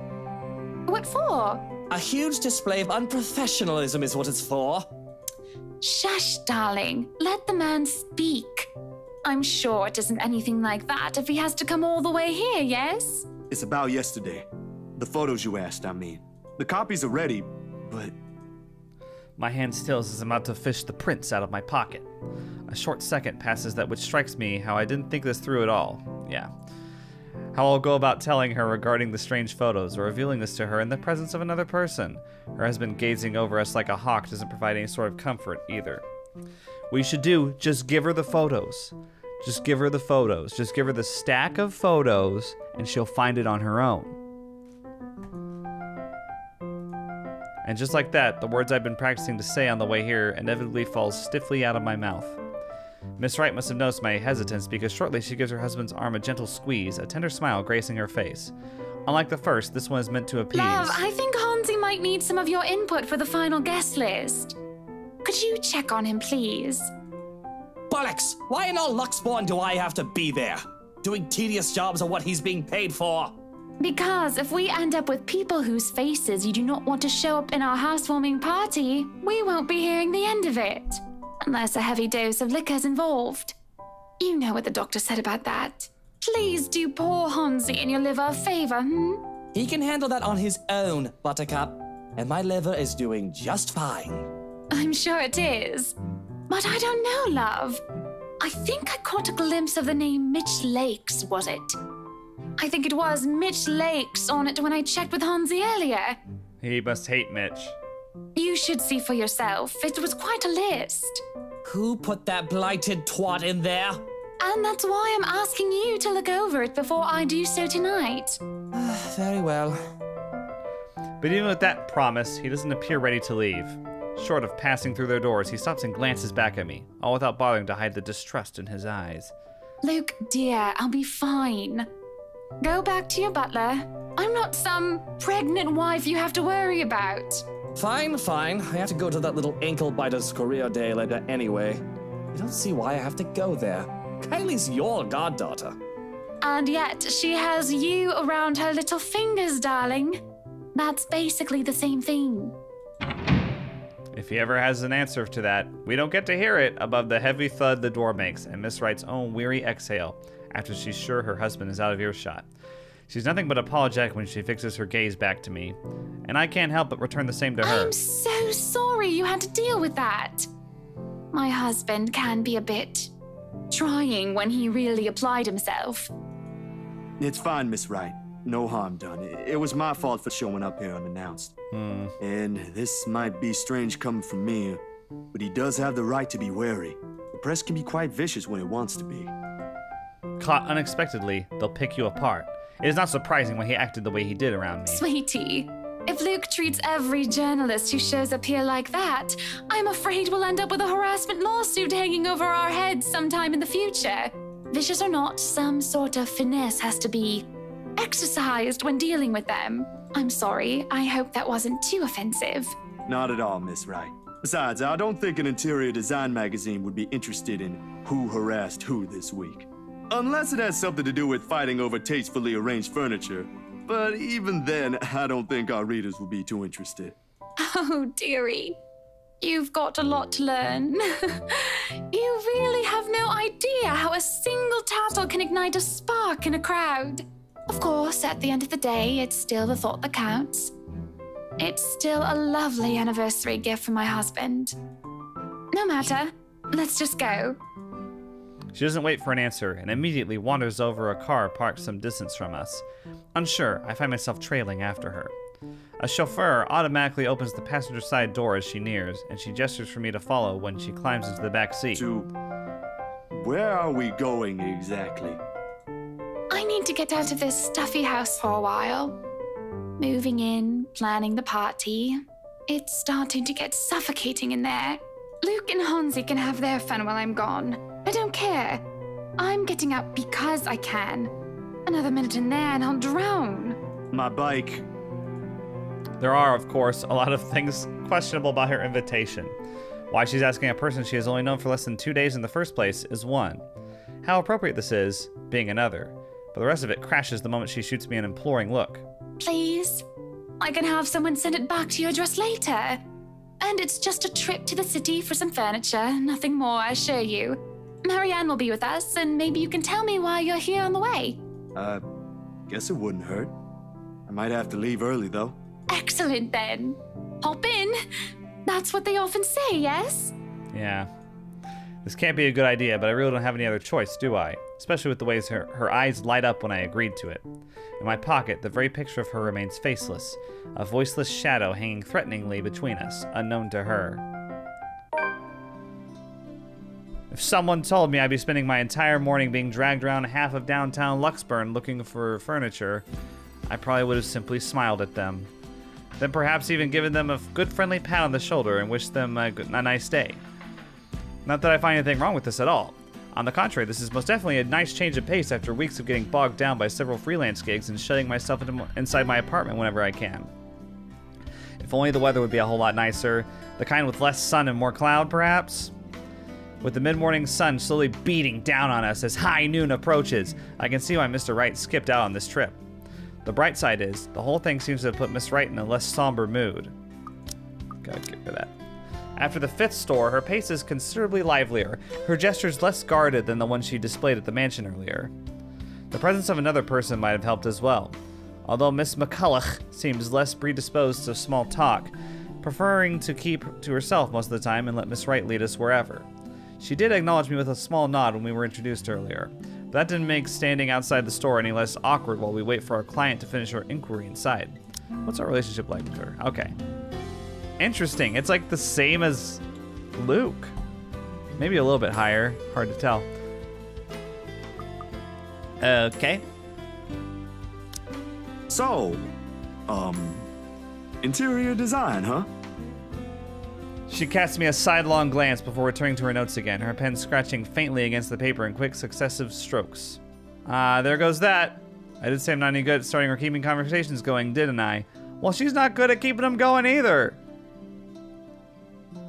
What for? A huge display of unprofessionalism is what it's for. Shush, darling. Let the man speak. I'm sure it isn't anything like that if he has to come all the way here, yes? It's about yesterday. The photos you asked, I mean. The copies are ready, but... My hand stills as I'm about to fish the prints out of my pocket. A short second passes that which strikes me how I didn't think this through at all. Yeah. How I'll go about telling her regarding the strange photos or revealing this to her in the presence of another person. Her husband gazing over us like a hawk doesn't provide any sort of comfort either. What you should do, just give her the photos. Just give her the photos. Just give her the stack of photos and she'll find it on her own. And just like that, the words I've been practicing to say on the way here inevitably fall stiffly out of my mouth. Miss Wright must have noticed my hesitance because shortly she gives her husband's arm a gentle squeeze, a tender smile gracing her face. Unlike the first, this one is meant to appease. Love, I think Hansi might need some of your input for the final guest list. Could you check on him, please? Bollocks! Why in all Luxborn do I have to be there? Doing tedious jobs are what he's being paid for. Because if we end up with people whose faces you do not want to show up in our housewarming party, we won't be hearing the end of it. Unless a heavy dose of liquor's involved. You know what the doctor said about that. Please do poor Hansi and your liver a favor, He can handle that on his own, Buttercup. And my liver is doing just fine. I'm sure it is. But I don't know, love. I think I caught a glimpse of the name Mitch Lakes, was it? I think it was Mitch Lakes on it when I checked with Hansi earlier. He must hate Mitch. You should see for yourself. It was quite a list. Who put that blighted twat in there? And that's why I'm asking you to look over it before I do so tonight. Very well. But even with that promise, he doesn't appear ready to leave. Short of passing through their doors, he stops and glances back at me, all without bothering to hide the distrust in his eyes. Luke, dear, I'll be fine. Go back to your butler. I'm not some pregnant wife you have to worry about. Fine, fine. I have to go to that little ankle-biter's career day later anyway. I don't see why I have to go there. Kylie's your goddaughter. And yet, she has you around her little fingers, darling. That's basically the same thing. If he ever has an answer to that, we don't get to hear it above the heavy thud the door makes and Miss Wright's own weary exhale after she's sure her husband is out of earshot. She's nothing but apologetic when she fixes her gaze back to me, and I can't help but return the same to her. I'm so sorry you had to deal with that. My husband can be a bit trying when he really applied himself. It's fine, Miss Wright. No harm done. It was my fault for showing up here unannounced. And this might be strange coming from me, but he does have the right to be wary. The press can be quite vicious when it wants to be. Caught unexpectedly, they'll pick you apart. It is not surprising when he acted the way he did around me. Sweetie, if Luke treats every journalist who shows up here like that, I'm afraid we'll end up with a harassment lawsuit hanging over our heads sometime in the future. Vicious or not, some sort of finesse has to be exercised when dealing with them. I'm sorry, I hope that wasn't too offensive. Not at all, Miss Wright. Besides, I don't think an interior design magazine would be interested in who harassed who this week. Unless it has something to do with fighting over tastefully arranged furniture. But even then, I don't think our readers will be too interested. Oh, dearie. You've got a lot to learn. You really have no idea how a single tattle can ignite a spark in a crowd. Of course, at the end of the day, it's still the thought that counts. It's still a lovely anniversary gift from my husband. No matter. Let's just go. She doesn't wait for an answer and immediately wanders over a car parked some distance from us. Unsure, I find myself trailing after her. A chauffeur automatically opens the passenger side door as she nears, and she gestures for me to follow when she climbs into the back seat. To where are we going exactly? I need to get out of this stuffy house for a while. Moving in, planning the party. It's starting to get suffocating in there. Luke and Hansi can have their fun while I'm gone. I don't care. I'm getting out because I can. Another minute in there and I'll drown. My bike. There are, of course, a lot of things questionable about her invitation. Why she's asking a person she has only known for less than 2 days in the first place is one. How appropriate this is, being another. But the rest of it crashes the moment she shoots me an imploring look. Please? I can have someone send it back to your address later. And it's just a trip to the city for some furniture, nothing more, I assure you. Marianne will be with us, and maybe you can tell me why you're here on the way. Guess it wouldn't hurt. I might have to leave early, though. Excellent, then. Hop in. That's what they often say, yes? Yeah. This can't be a good idea, but I really don't have any other choice, do I? Especially with the ways her eyes light up when I agreed to it. In my pocket, the very picture of her remains faceless, a voiceless shadow hanging threateningly between us, unknown to her. If someone told me I'd be spending my entire morning being dragged around half of downtown Luxburn looking for furniture, I probably would have simply smiled at them. Then perhaps even given them a good friendly pat on the shoulder and wished them a nice day. Not that I find anything wrong with this at all. On the contrary, this is most definitely a nice change of pace after weeks of getting bogged down by several freelance gigs and shutting myself inside my apartment whenever I can. If only the weather would be a whole lot nicer, the kind with less sun and more cloud, perhaps? With the mid-morning sun slowly beating down on us as high noon approaches, I can see why Mr. Wright skipped out on this trip. The bright side is, the whole thing seems to have put Miss Wright in a less somber mood. Gotta get rid of that. After the 5th store, her pace is considerably livelier, her gestures less guarded than the one she displayed at the mansion earlier. The presence of another person might have helped as well, although Miss McCulloch seems less predisposed to small talk, preferring to keep to herself most of the time and let Miss Wright lead us wherever. She did acknowledge me with a small nod when we were introduced earlier, but that didn't make standing outside the store any less awkward while we wait for our client to finish her inquiry inside. What's our relationship like with her? Okay. Interesting. It's like the same as Luke. Maybe a little bit higher. Hard to tell. Okay. So, interior design, huh? She casts me a sidelong glance before returning to her notes again, her pen scratching faintly against the paper in quick successive strokes. There goes that. I did say I'm not any good at starting or keeping conversations going, didn't I? Well, she's not good at keeping them going either.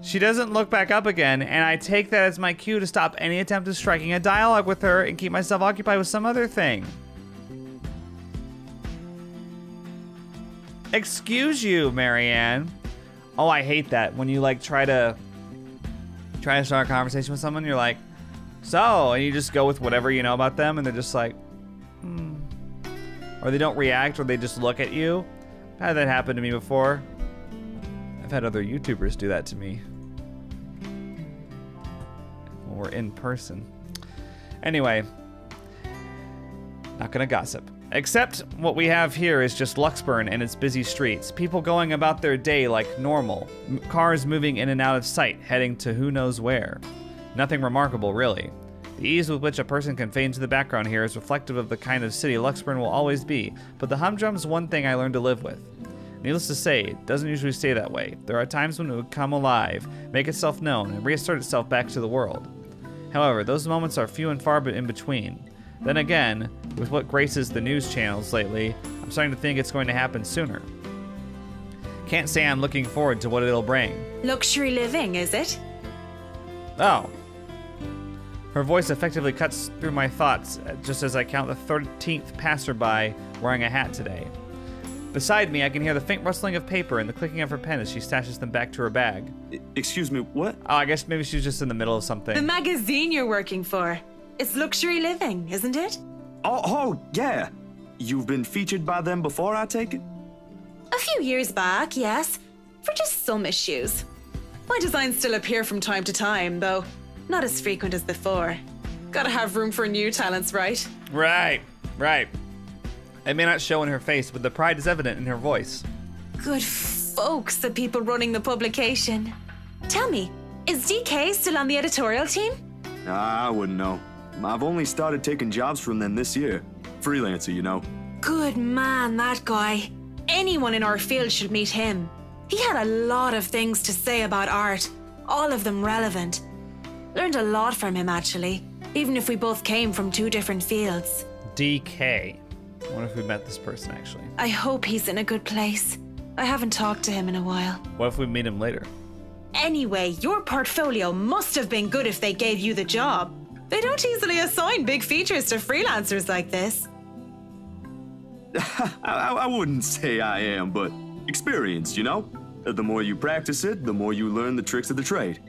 She doesn't look back up again, and I take that as my cue to stop any attempt at striking a dialogue with her and keep myself occupied with some other thing. Excuse you, Marianne. Oh, I hate that. When you like try to start a conversation with someone, you're like, so, and you just go with whatever you know about them, and they're just like, Or they don't react, or they just look at you. I've had that happen to me before. I've had other YouTubers do that to me. When we're in person. Anyway. Not gonna gossip. Except what we have here is just Luxburn and its busy streets. People going about their day like normal. Cars moving in and out of sight, heading to who knows where. Nothing remarkable, really. The ease with which a person can fade into the background here is reflective of the kind of city Luxburn will always be, but the humdrum's one thing I learned to live with. Needless to say, it doesn't usually stay that way. There are times when it would come alive, make itself known, and reassert itself back to the world. However, those moments are few and far in between. Then again, with what graces the news channels lately, I'm starting to think it's going to happen sooner. Can't say I'm looking forward to what it'll bring. Luxury living, is it? Oh. Her voice effectively cuts through my thoughts just as I count the 13th passerby wearing a hat today. Beside me, I can hear the faint rustling of paper and the clicking of her pen as she stashes them back to her bag. Excuse me, what? Oh, I guess maybe she's just in the middle of something. The magazine you're working for. It's Luxury Living, isn't it? Oh, yeah. You've been featured by them before, I take it? A few years back, yes. For just some issues. My designs still appear from time to time, though not as frequent as before. Gotta have room for new talents, right? Right. It may not show in her face, but the pride is evident in her voice. Good folks, the people running the publication. Tell me, is DK still on the editorial team? I wouldn't know. I've only started taking jobs from them this year. Freelancer, you know. Good man, that guy. Anyone in our field should meet him. He had a lot of things to say about art, all of them relevant. Learned a lot from him, actually, even if we both came from two different fields. DK. I wonder if we met this person, actually. I hope he's in a good place. I haven't talked to him in a while. What if we meet him later? Anyway, your portfolio must have been good if they gave you the job. They don't easily assign big features to freelancers like this. I wouldn't say I am, but experienced, you know? The more you practice it, the more you learn the tricks of the trade.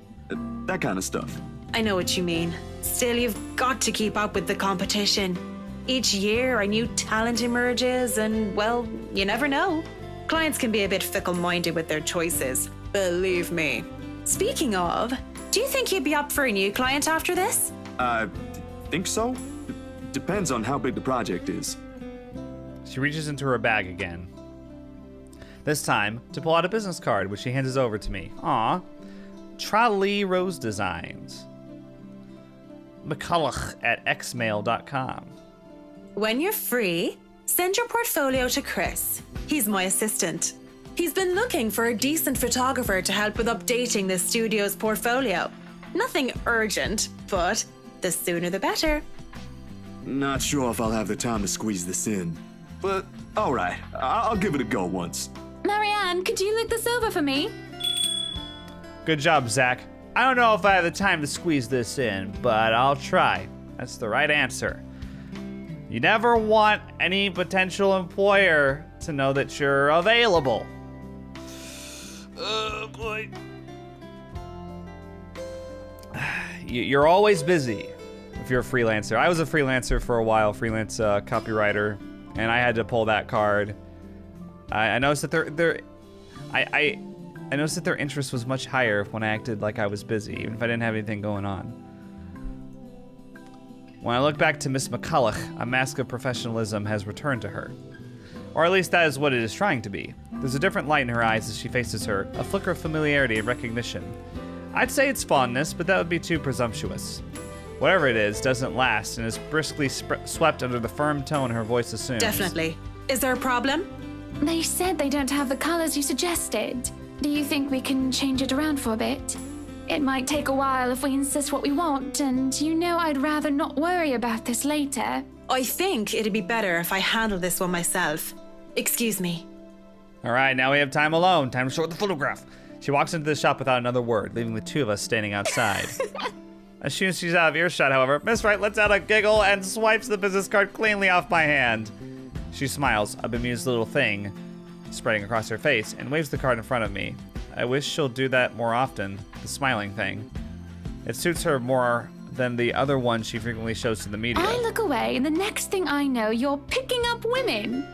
That kind of stuff. I know what you mean. Still, you've got to keep up with the competition. Each year, a new talent emerges, and, well, you never know. Clients can be a bit fickle-minded with their choices. Believe me. Speaking of, do you think you'd be up for a new client after this? I think so. Depends on how big the project is. She reaches into her bag again. This time, to pull out a business card, which she hands over to me. Aw. Trolley Rose Designs. McCulloch@xmail.com. When you're free, send your portfolio to Chris. He's my assistant. He's been looking for a decent photographer to help with updating the studio's portfolio. Nothing urgent, but the sooner the better. Not sure if I'll have the time to squeeze this in. But, alright, I'll give it a go once. Marianne, could you look this over for me? Good job, Zach. I don't know if I have the time to squeeze this in, but I'll try. That's the right answer. You never want any potential employer to know that you're available. Oh, boy. You're always busy if you're a freelancer. I was a freelancer for a while, freelance copywriter, and I had to pull that card. I noticed that I noticed that their interest was much higher when I acted like I was busy, even if I didn't have anything going on. When I look back to Miss McCulloch, a mask of professionalism has returned to her. Or at least that is what it is trying to be. There's a different light in her eyes as she faces her, a flicker of familiarity and recognition. I'd say it's fondness, but that would be too presumptuous. Whatever it is, doesn't last and is briskly swept under the firm tone her voice assumes. Definitely. Is there a problem? They said they don't have the colors you suggested. Do you think we can change it around for a bit? It might take a while if we insist what we want, and you know I'd rather not worry about this later. I think it'd be better if I handle this one myself. Excuse me. All right, now we have time alone. Time to show the photograph. She walks into the shop without another word, leaving the two of us standing outside. As soon as she's out of earshot, however, Miss Wright lets out a giggle and swipes the business card cleanly off my hand. She smiles, a bemused little thing spreading across her face, and waves the card in front of me. I wish she'll do that more often, the smiling thing. It suits her more than the other one she frequently shows to the media. I look away, and the next thing I know, you're picking up women.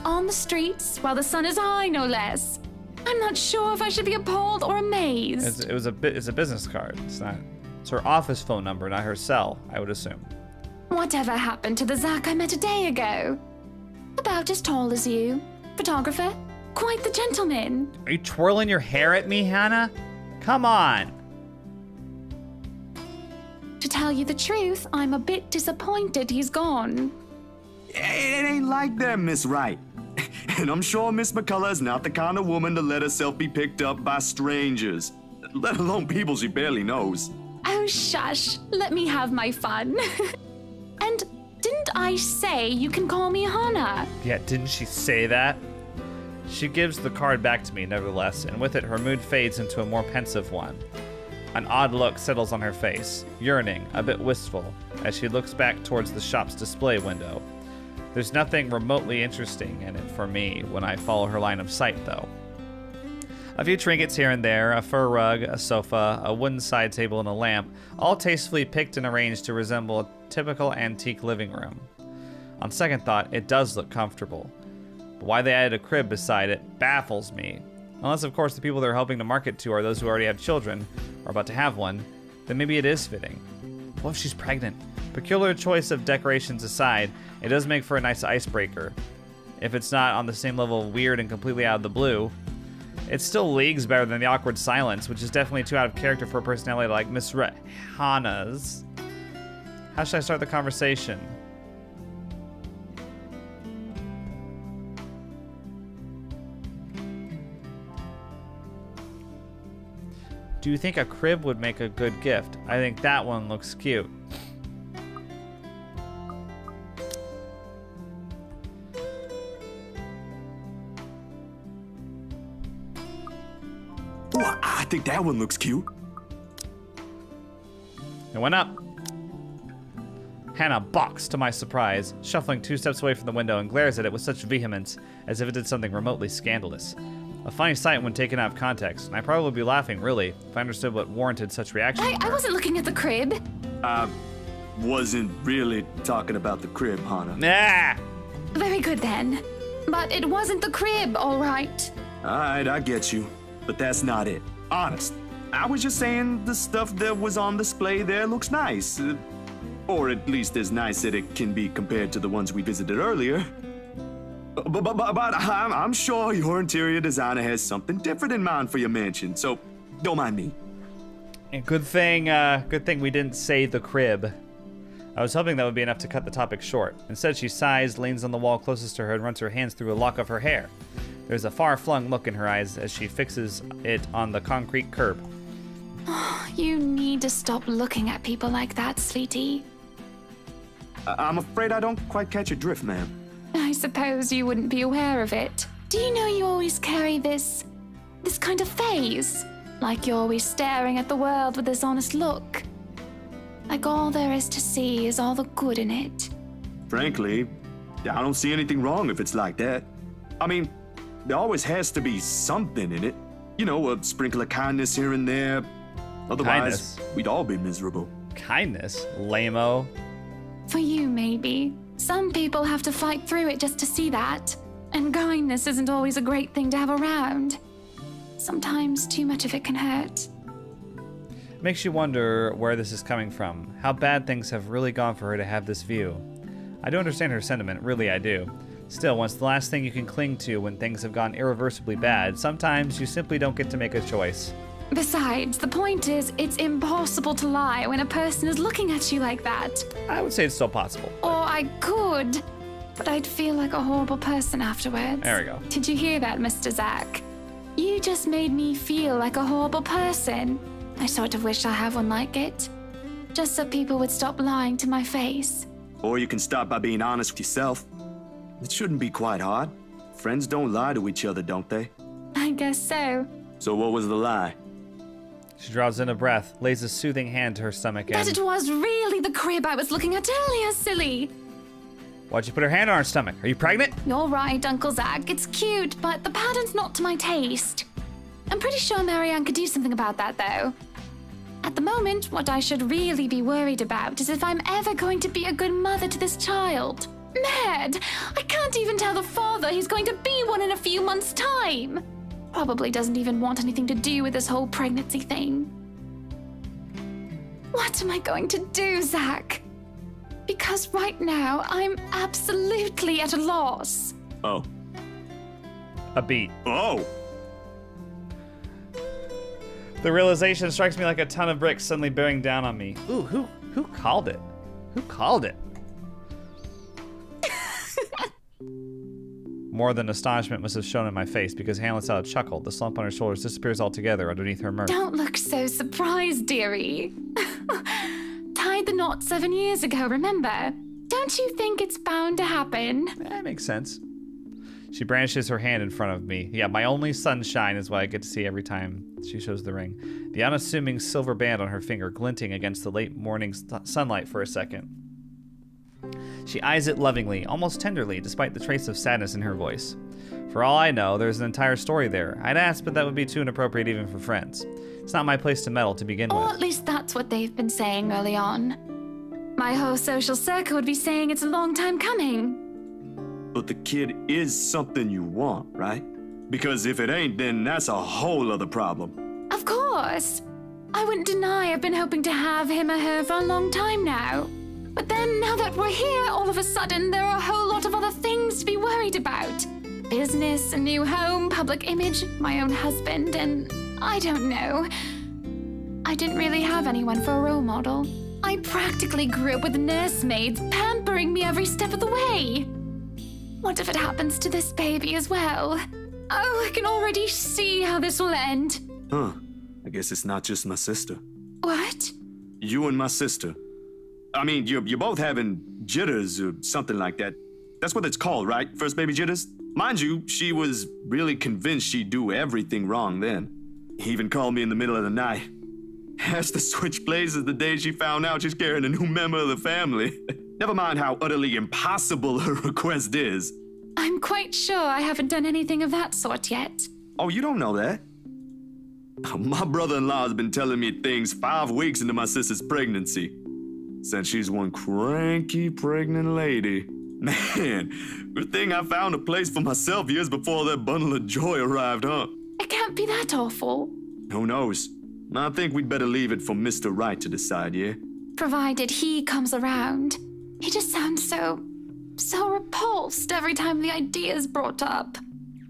On the streets, while the sun is high, no less. I'm not sure if I should be appalled or amazed. It's a business card. It's her office phone number, not her cell, I would assume. Well, Whatever happened to the Zach I met a day ago? About as tall as you. Photographer. Quite the gentleman. Are you twirling your hair at me, Hannah? Come on. To tell you the truth, I'm a bit disappointed he's gone. It ain't like that, Miss Wright. And I'm sure Miss McCullough is not the kind of woman to let herself be picked up by strangers, let alone people she barely knows. Oh, shush. Let me have my fun. And didn't I say you can call me Hannah? Yeah, didn't she say that? She gives the card back to me, nevertheless, and with it, her mood fades into a more pensive one. An odd look settles on her face, yearning, a bit wistful, as she looks back towards the shop's display window. There's nothing remotely interesting in it for me when I follow her line of sight, though. A few trinkets here and there, a fur rug, a sofa, a wooden side table, and a lamp, all tastefully picked and arranged to resemble a typical antique living room. On second thought, it does look comfortable. But why they added a crib beside it baffles me. Unless, of course, the people they're helping to market to are those who already have children, or about to have one, then maybe it is fitting. What if she's pregnant? Peculiar choice of decorations aside, it does make for a nice icebreaker. If it's not on the same level of weird and completely out of the blue, it's still leagues better than the awkward silence, which is definitely too out of character for a personality like Miss Hannah's. How should I start the conversation? Do you think a crib would make a good gift? I think that one looks cute. Oh, I think that one looks cute. It went up. Hannah balks to my surprise, shuffling 2 steps away from the window and glares at it with such vehemence as if it did something remotely scandalous. A funny sight when taken out of context, and I'd probably be laughing, really, if I understood what warranted such reaction. I wasn't looking at the crib. Wasn't really talking about the crib, Hannah. Nah! Very good then. But it wasn't the crib, all right. Alright, I get you. But that's not it. Honest. I was just saying the stuff that was on display there looks nice. Or at least as nice that it can be compared to the ones we visited earlier. But I'm sure your interior designer has something different in mind for your mansion, so don't mind me. And good thing we didn't say the crib. I was hoping that would be enough to cut the topic short. Instead, she sighs, leans on the wall closest to her, and runs her hands through a lock of her hair. There's a far-flung look in her eyes as she fixes it on the concrete curb. You need to stop looking at people like that, sweetie. I'm afraid I don't quite catch your drift, ma'am. I suppose you wouldn't be aware of it. Do you know you always carry this kind of phase? Like you're always staring at the world with this honest look. Like all there is to see is all the good in it. Frankly, I don't see anything wrong if it's like that. I mean, there always has to be something in it. You know, a sprinkle of kindness here and there. Otherwise, we'd all be miserable. Kindness? Lame-o. For you, maybe. Some people have to fight through it just to see that. And kindness isn't always a great thing to have around. Sometimes too much of it can hurt. Makes you wonder where this is coming from. How bad things have really gone for her to have this view. I do understand her sentiment, really I do. Still, once the last thing you can cling to when things have gone irreversibly bad, sometimes you simply don't get to make a choice. Besides, the point is, it's impossible to lie when a person is looking at you like that. I would say it's still possible. Or I could, but I'd feel like a horrible person afterwards. There we go. Did you hear that, Mr. Zach? You just made me feel like a horrible person. I sort of wish I had one like it. Just so people would stop lying to my face. Or you can start by being honest with yourself. It shouldn't be quite hard. Friends don't lie to each other, don't they? I guess so. So what was the lie? She draws in a breath, lays a soothing hand to her stomach, and... That it was really the crib I was looking at earlier, silly. Why'd you put her hand on her stomach? Are you pregnant? You're right, Uncle Zach. It's cute, but the pattern's not to my taste. I'm pretty sure Marianne could do something about that, though. At the moment, what I should really be worried about is if I'm ever going to be a good mother to this child. Mad! I can't even tell the father he's going to be one in a few months' time. Probably doesn't even want anything to do with this whole pregnancy thing. What am I going to do, Zach? Because right now, I'm absolutely at a loss. Oh. A beat. Oh! The realization strikes me like a ton of bricks suddenly bearing down on me. Ooh, who called it? Who called it? More than astonishment must have shown in my face because Hannah lets out a chuckle. The slump on her shoulders disappears altogether underneath her mirth. Don't look so surprised, dearie. Tied the knot 7 years ago, remember? Don't you think it's bound to happen? That makes sense. She brandishes her hand in front of me. Yeah, my only sunshine is what I get to see every time she shows the ring. The unassuming silver band on her finger glinting against the late morning sunlight for a second. She eyes it lovingly, almost tenderly, despite the trace of sadness in her voice. For all I know, there's an entire story there. I'd ask, but that would be too inappropriate even for friends. It's not my place to meddle to begin Or with. at least that's what they've been saying early on. My whole social circle would be saying it's a long time coming. But the kid is something you want, right? Because if it ain't, then that's a whole other problem. Of course. I wouldn't deny I've been hoping to have him or her for a long time now. But then, now that we're here, all of a sudden, there are a whole lot of other things to be worried about. Business, a new home, public image, my own husband, and I don't know. I didn't really have anyone for a role model. I practically grew up with nursemaids pampering me every step of the way. What if it happens to this baby as well? Oh, I can already see how this will end. Huh. I guess it's not just my sister. What? You and my sister. I mean, you're both having jitters or something like that. That's what it's called, right? First baby jitters? Mind you, she was really convinced she'd do everything wrong then. He even called me in the middle of the night. Has to switch places the day she found out she's carrying a new member of the family. Never mind how utterly impossible her request is. I'm quite sure I haven't done anything of that sort yet. Oh, you don't know that? My brother-in-law has been telling me things 5 weeks into my sister's pregnancy. Since she's one cranky pregnant lady. Man, good thing I found a place for myself years before that bundle of joy arrived, huh? It can't be that awful. Who knows? I think we'd better leave it for Mr. Right to decide, yeah? Provided he comes around. He just sounds so repulsed every time the idea's brought up.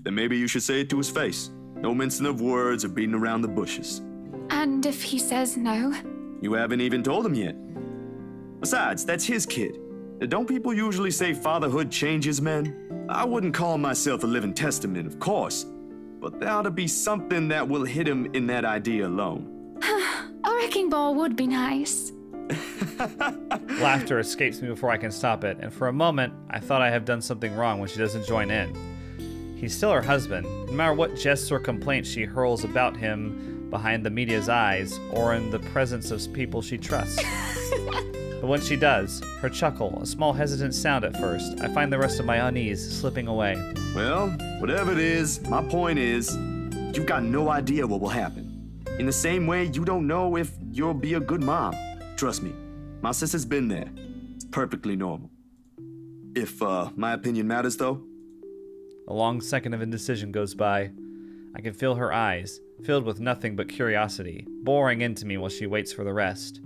Then maybe you should say it to his face. No mincing of words or beating around the bushes. And if he says no? You haven't even told him yet. Besides, that's his kid. Don't people usually say fatherhood changes men? I wouldn't call myself a living testament, of course. But there ought to be something that will hit him in that idea alone. A wrecking ball would be nice. Laughter escapes me before I can stop it, and for a moment, I thought I have done something wrong when she doesn't join in. He's still her husband, no matter what jests or complaints she hurls about him behind the media's eyes or in the presence of people she trusts. But when she does, her chuckle, a small hesitant sound at first, I find the rest of my unease slipping away. Well, whatever it is, my point is, you've got no idea what will happen. In the same way, you don't know if you'll be a good mom. Trust me, my sister's been there. It's perfectly normal. If, my opinion matters, though. A long second of indecision goes by. I can feel her eyes, filled with nothing but curiosity, boring into me while she waits for the rest.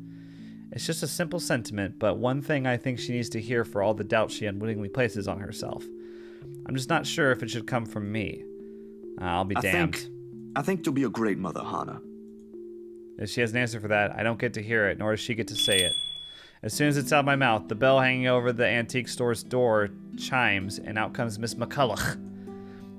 It's just a simple sentiment, but one thing I think she needs to hear for all the doubt she unwittingly places on herself. I'm just not sure if it should come from me. I'll be damned. I think you'll be a great mother, Hannah. If she has an answer for that, I don't get to hear it, nor does she get to say it. As soon as it's out of my mouth, the bell hanging over the antique store's door chimes, and out comes Miss McCulloch.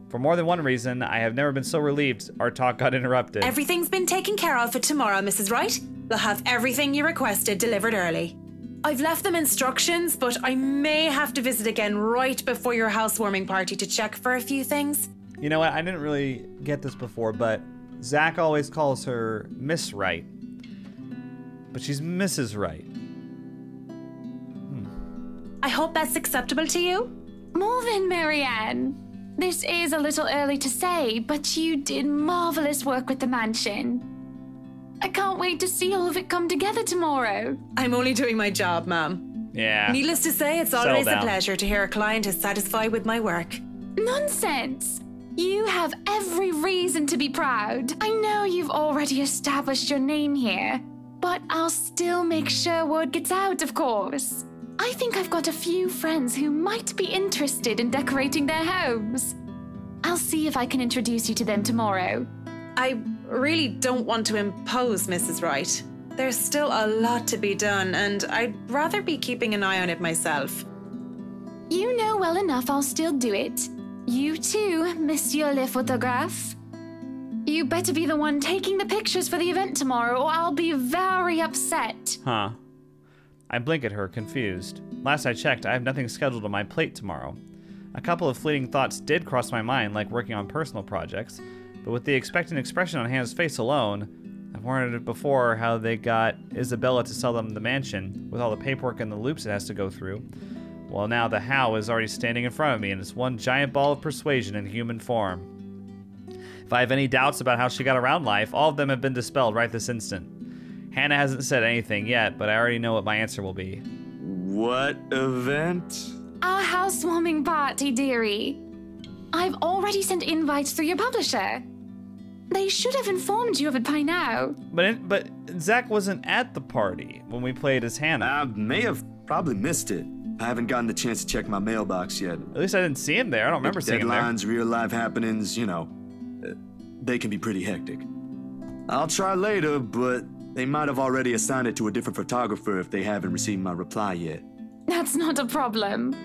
For more than one reason, I have never been so relieved our talk got interrupted. Everything's been taken care of for tomorrow, Mrs. Wright. They'll have everything you requested delivered early. I've left them instructions, but I may have to visit again right before your housewarming party to check for a few things. You know what? I didn't really get this before, but Zach always calls her Miss Wright. But she's Mrs. Wright. I hope that's acceptable to you. More than Marianne. This is a little early to say, but you did marvelous work with the mansion. I can't wait to see all of it come together tomorrow. I'm only doing my job, ma'am. Yeah. Needless to say, it's Settle always a down. pleasure to hear a client is satisfied with my work. Nonsense! You have every reason to be proud. I know you've already established your name here, but I'll still make sure word gets out, of course. I I think I've got a few friends who might be interested in decorating their homes. I'll see if I can introduce you to them tomorrow. I really don't want to impose, Mrs. Wright. There's still a lot to be done, and I'd rather be keeping an eye on it myself. You know well enough I'll still do it. You too, Monsieur le Photographe. You better be the one taking the pictures for the event tomorrow, or I'll be very upset. Huh. I blink at her, confused. Last I checked, I have nothing scheduled on my plate tomorrow. A couple of fleeting thoughts did cross my mind, like working on personal projects, but with the expectant expression on Hannah's face alone, I've wondered before how they got Isabella to sell them the mansion, with all the paperwork and the loops it has to go through. Well, now the how is already standing in front of me, and it's one giant ball of persuasion in human form. If I have any doubts about how she got around life, all of them have been dispelled right this instant. Hannah hasn't said anything yet, but I already know what my answer will be. What event? Our housewarming party, dearie. I've already sent invites through your publisher. They should have informed you of it by now. But Zach wasn't at the party when we played as Hannah. I may have probably missed it. I haven't gotten the chance to check my mailbox yet. At least I didn't see him there. I don't remember seeing him there. Deadlines, real-life happenings, you know, they can be pretty hectic. I'll try later, but they might have already assigned it to a different photographer if they haven't received my reply yet. That's not a problem.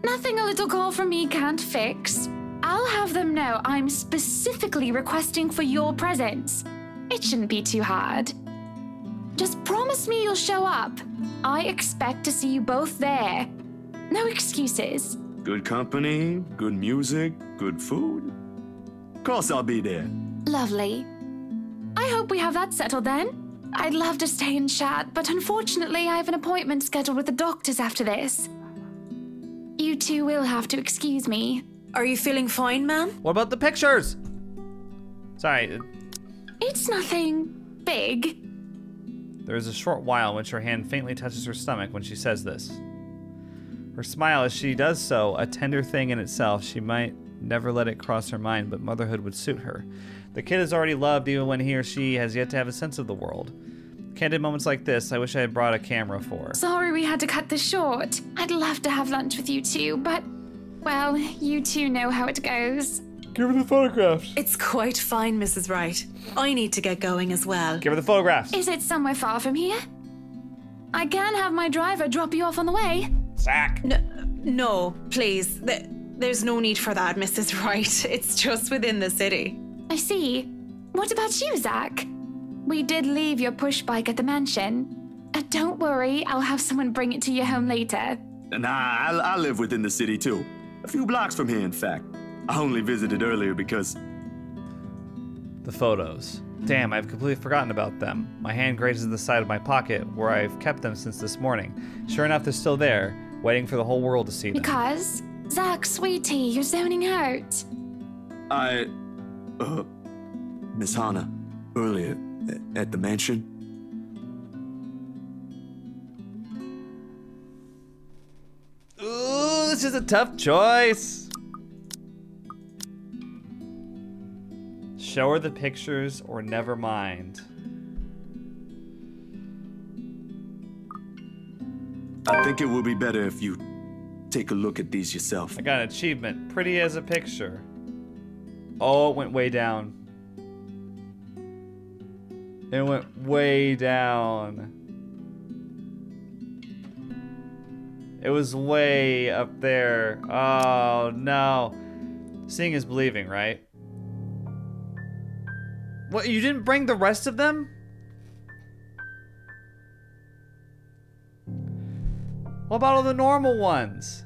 Nothing a little call from me can't fix. I'll have them know I'm specifically requesting for your presence. It shouldn't be too hard. Just promise me you'll show up. I expect to see you both there. No excuses. Good company, good music, good food. Of course I'll be there. Lovely. I hope we have that settled then. I'd love to stay and chat, but unfortunately I have an appointment scheduled with the doctors after this. You two will have to excuse me. Are you feeling fine, ma'am? What about the pictures? Sorry. It's nothing big. There is a short while in which her hand faintly touches her stomach when she says this. Her smile as she does so, a tender thing in itself. She might never let it cross her mind, but motherhood would suit her. The kid is already loved even when he or she has yet to have a sense of the world. Candid moments like this, I wish I had brought a camera for. Sorry we had to cut this short. I'd love to have lunch with you two, but, well, you two know how it goes. Give her the photographs. It's quite fine, Mrs. Wright. I need to get going as well. Give her the photographs. Is it somewhere far from here? I can have my driver drop you off on the way. Zach. No, please. There's no need for that, Mrs. Wright. It's just within the city. I see. What about you, Zach? We did leave your push bike at the mansion. Don't worry, I'll have someone bring it to your home later. Nah, I live within the city too. A few blocks from here, in fact. I only visited earlier because... The photos. Damn, I've completely forgotten about them. My hand grazes the side of my pocket, where I've kept them since this morning. Sure enough, they're still there, waiting for the whole world to see them. Because? Zach, sweetie, you're zoning out. Miss Hannah, earlier, at the mansion. Ooh, this is a tough choice. Show her the pictures or never mind. I think it would be better if you take a look at these yourself. I got an achievement. Pretty as a picture. Oh, it went way down. It went way down. It was way up there. Oh, no. Seeing is believing, right? What, you didn't bring the rest of them? What about all the normal ones?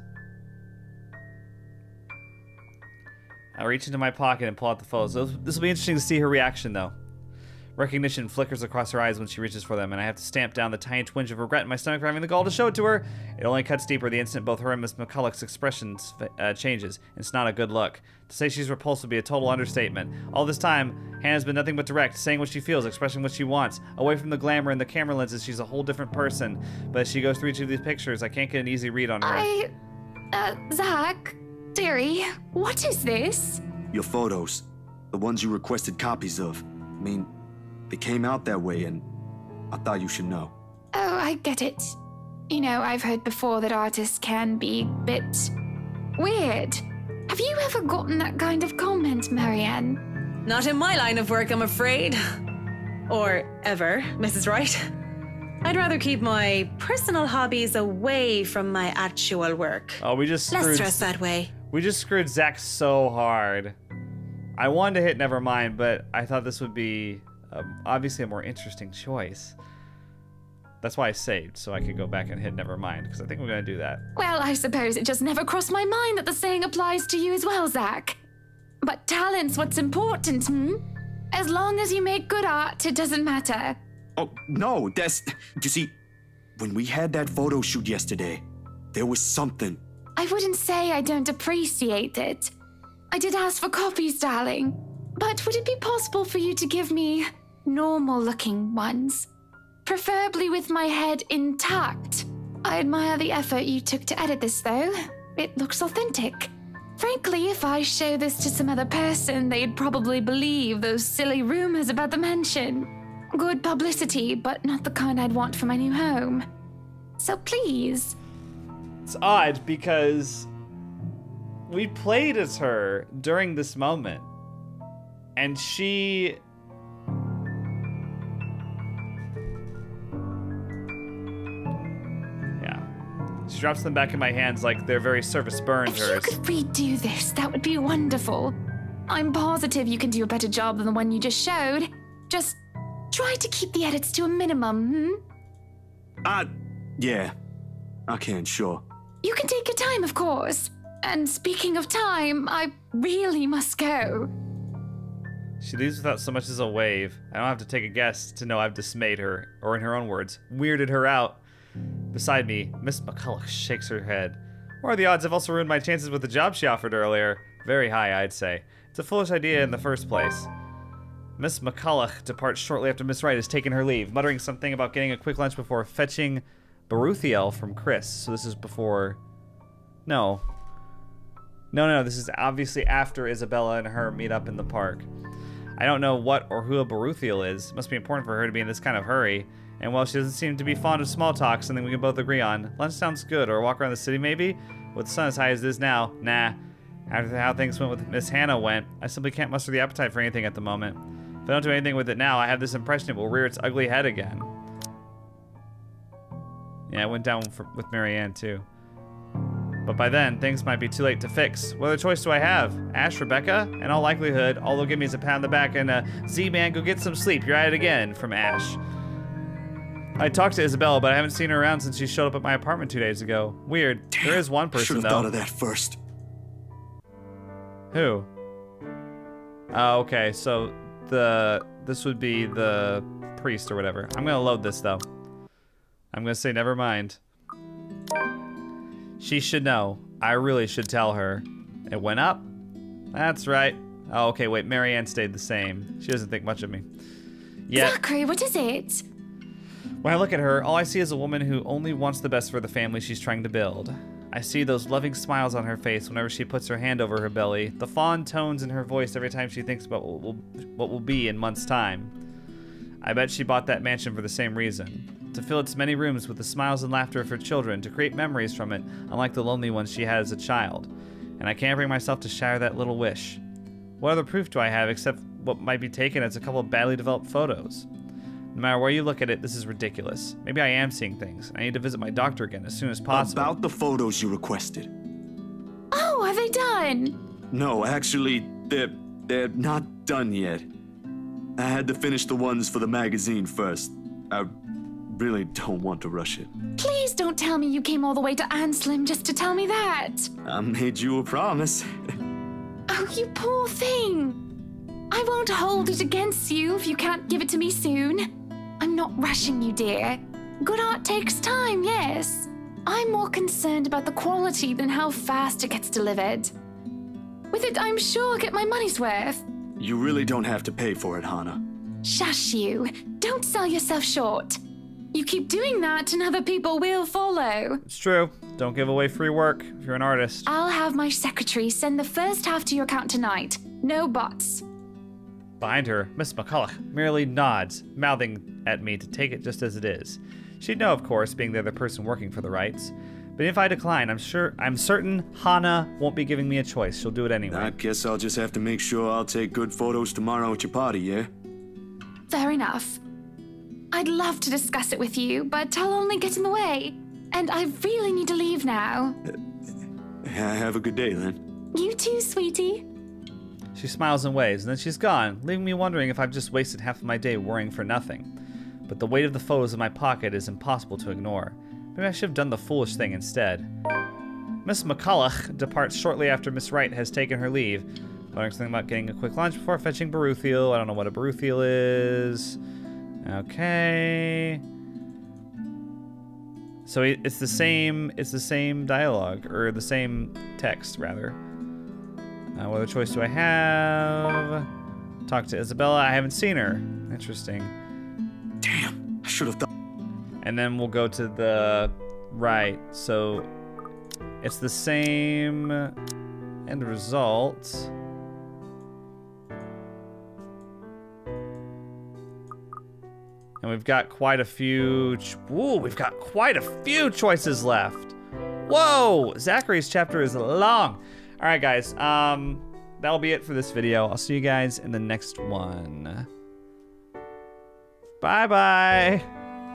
I reach into my pocket and pull out the photos. This will be interesting to see her reaction, though. Recognition flickers across her eyes when she reaches for them, and I have to stamp down the tiny twinge of regret in my stomach for having the gall to show it to her. It only cuts deeper the instant both her and Miss McCulloch's expressions changes. It's not a good look. To say she's repulsed would be a total understatement. All this time, Hannah's been nothing but direct, saying what she feels, expressing what she wants. Away from the glamour and the camera lenses, she's a whole different person. But as she goes through each of these pictures, I can't get an easy read on her. Zach, dearie, what is this? Your photos. The ones you requested copies of. I mean, they came out that way, and I thought you should know. Oh, I get it. You know, I've heard before that artists can be a bit weird. Have you ever gotten that kind of comment, Marianne? Not in my line of work, I'm afraid. Or ever, Mrs. Wright. I'd rather keep my personal hobbies away from my actual work. Oh, we just Less screwed... stress that way. We just screwed Zach so hard. I wanted to hit Nevermind, but I thought this would be obviously a more interesting choice. That's why I saved, so I could go back and hit Nevermind, because I think we're going to do that. Well, I suppose it just never crossed my mind that the saying applies to you as well, Zach. But talent's what's important, As long as you make good art, it doesn't matter. Oh, no, that's... You see, when we had that photo shoot yesterday, there was something. I wouldn't say I don't appreciate it. I did ask for copies, darling. But would it be possible for you to give me normal-looking ones? Preferably with my head intact. I admire the effort you took to edit this, though. It looks authentic. Frankly, if I show this to some other person, they'd probably believe those silly rumors about the mansion. Good publicity, but not the kind I'd want for my new home. So please. It's odd because we played as her during this moment, and she... Yeah. She drops them back in my hands like they're very surface burned If hers. you could redo this, that would be wonderful. I'm positive you can do a better job than the one you just showed. Just try to keep the edits to a minimum, Yeah. I can, sure. You can take your time, of course. And speaking of time, I really must go. She leaves without so much as a wave. I don't have to take a guess to know I've dismayed her, or in her own words, weirded her out. Beside me, Miss McCulloch shakes her head. What are the odds I've also ruined my chances with the job she offered earlier? Very high, I'd say. It's a foolish idea in the first place. Miss McCulloch departs shortly after Miss Wright has taken her leave, muttering something about getting a quick lunch before fetching Baruthiel from Chris. So this is before... No, this is obviously after Isabella and her meet up in the park. I don't know what or who a Baruthiel is. It must be important for her to be in this kind of hurry. And while she doesn't seem to be fond of small talk, something we can both agree on, lunch sounds good, or a walk around the city maybe? With the sun as high as it is now, nah. After how things went with Miss Hannah went, I simply can't muster the appetite for anything at the moment. If I don't do anything with it now, I have this impression it will rear its ugly head again. Yeah, it went down with Marianne too. But by then, things might be too late to fix. What other choice do I have? Ash, Rebecca? In all likelihood, all they'll give me is a pat on the back and Z-Man, go get some sleep, you're at it again, from Ash. I talked to Isabella, but I haven't seen her around since she showed up at my apartment 2 days ago. Weird. Damn, there is one person, should've though. thought of that first. Who? Oh, okay, so this would be the priest or whatever. I'm gonna load this, though. I'm gonna say never mind. She should know. I really should tell her. It went up? That's right. Oh, okay, wait, Marianne stayed the same. She doesn't think much of me. Yeah. Zachary, what is it? When I look at her, all I see is a woman who only wants the best for the family she's trying to build. I see those loving smiles on her face whenever she puts her hand over her belly, the fond tones in her voice every time she thinks about what will be in months' time. I bet she bought that mansion for the same reason. To fill its many rooms with the smiles and laughter of her children, to create memories from it, unlike the lonely ones she had as a child. And I can't bring myself to shatter that little wish. What other proof do I have except what might be taken as a couple of badly developed photos? No matter where you look at it, this is ridiculous. Maybe I am seeing things. I need to visit my doctor again as soon as possible. About the photos you requested. Oh, are they done? No, actually, they're not done yet. I had to finish the ones for the magazine first. I really don't want to rush it. Please don't tell me you came all the way to Anslim just to tell me that. I made you a promise. Oh, you poor thing. I won't hold it against you if you can't give it to me soon. I'm not rushing you, dear. Good art takes time, yes. I'm more concerned about the quality than how fast it gets delivered. With it, I'm sure I'll get my money's worth. You really don't have to pay for it, Hannah. Shush you. Don't sell yourself short. You keep doing that and other people will follow. It's true. Don't give away free work if you're an artist. I'll have my secretary send the first half to your account tonight. No buts. Behind her, Miss McCulloch merely nods, mouthing at me to take it just as it is. She'd know, of course, being the other person working for the rights. But if I decline, I'm certain Hana won't be giving me a choice. She'll do it anyway. I guess I'll just have to make sure I'll take good photos tomorrow at your party, yeah? Fair enough. I'd love to discuss it with you, but I'll only get in the way. And I really need to leave now. Have a good day, then. You too, sweetie. She smiles and waves, and then she's gone, leaving me wondering if I've just wasted half of my day worrying for nothing. But the weight of the photos in my pocket is impossible to ignore. Maybe I should have done the foolish thing instead. Miss McCulloch departs shortly after Miss Wright has taken her leave, learning something about getting a quick lunch before fetching Baruthiel. I don't know what a Baruthiel is. Okay. So it's the same dialogue, or the same text, rather. What other choice do I have? Talk to Isabella. I haven't seen her. Interesting. Damn, I should have thought. And then we'll go to the right. So it's the same end result. And we've got quite a few. We've got quite a few choices left. Whoa! Zachary's chapter is long. All right, guys. That'll be it for this video. I'll see you guys in the next one. Bye-bye.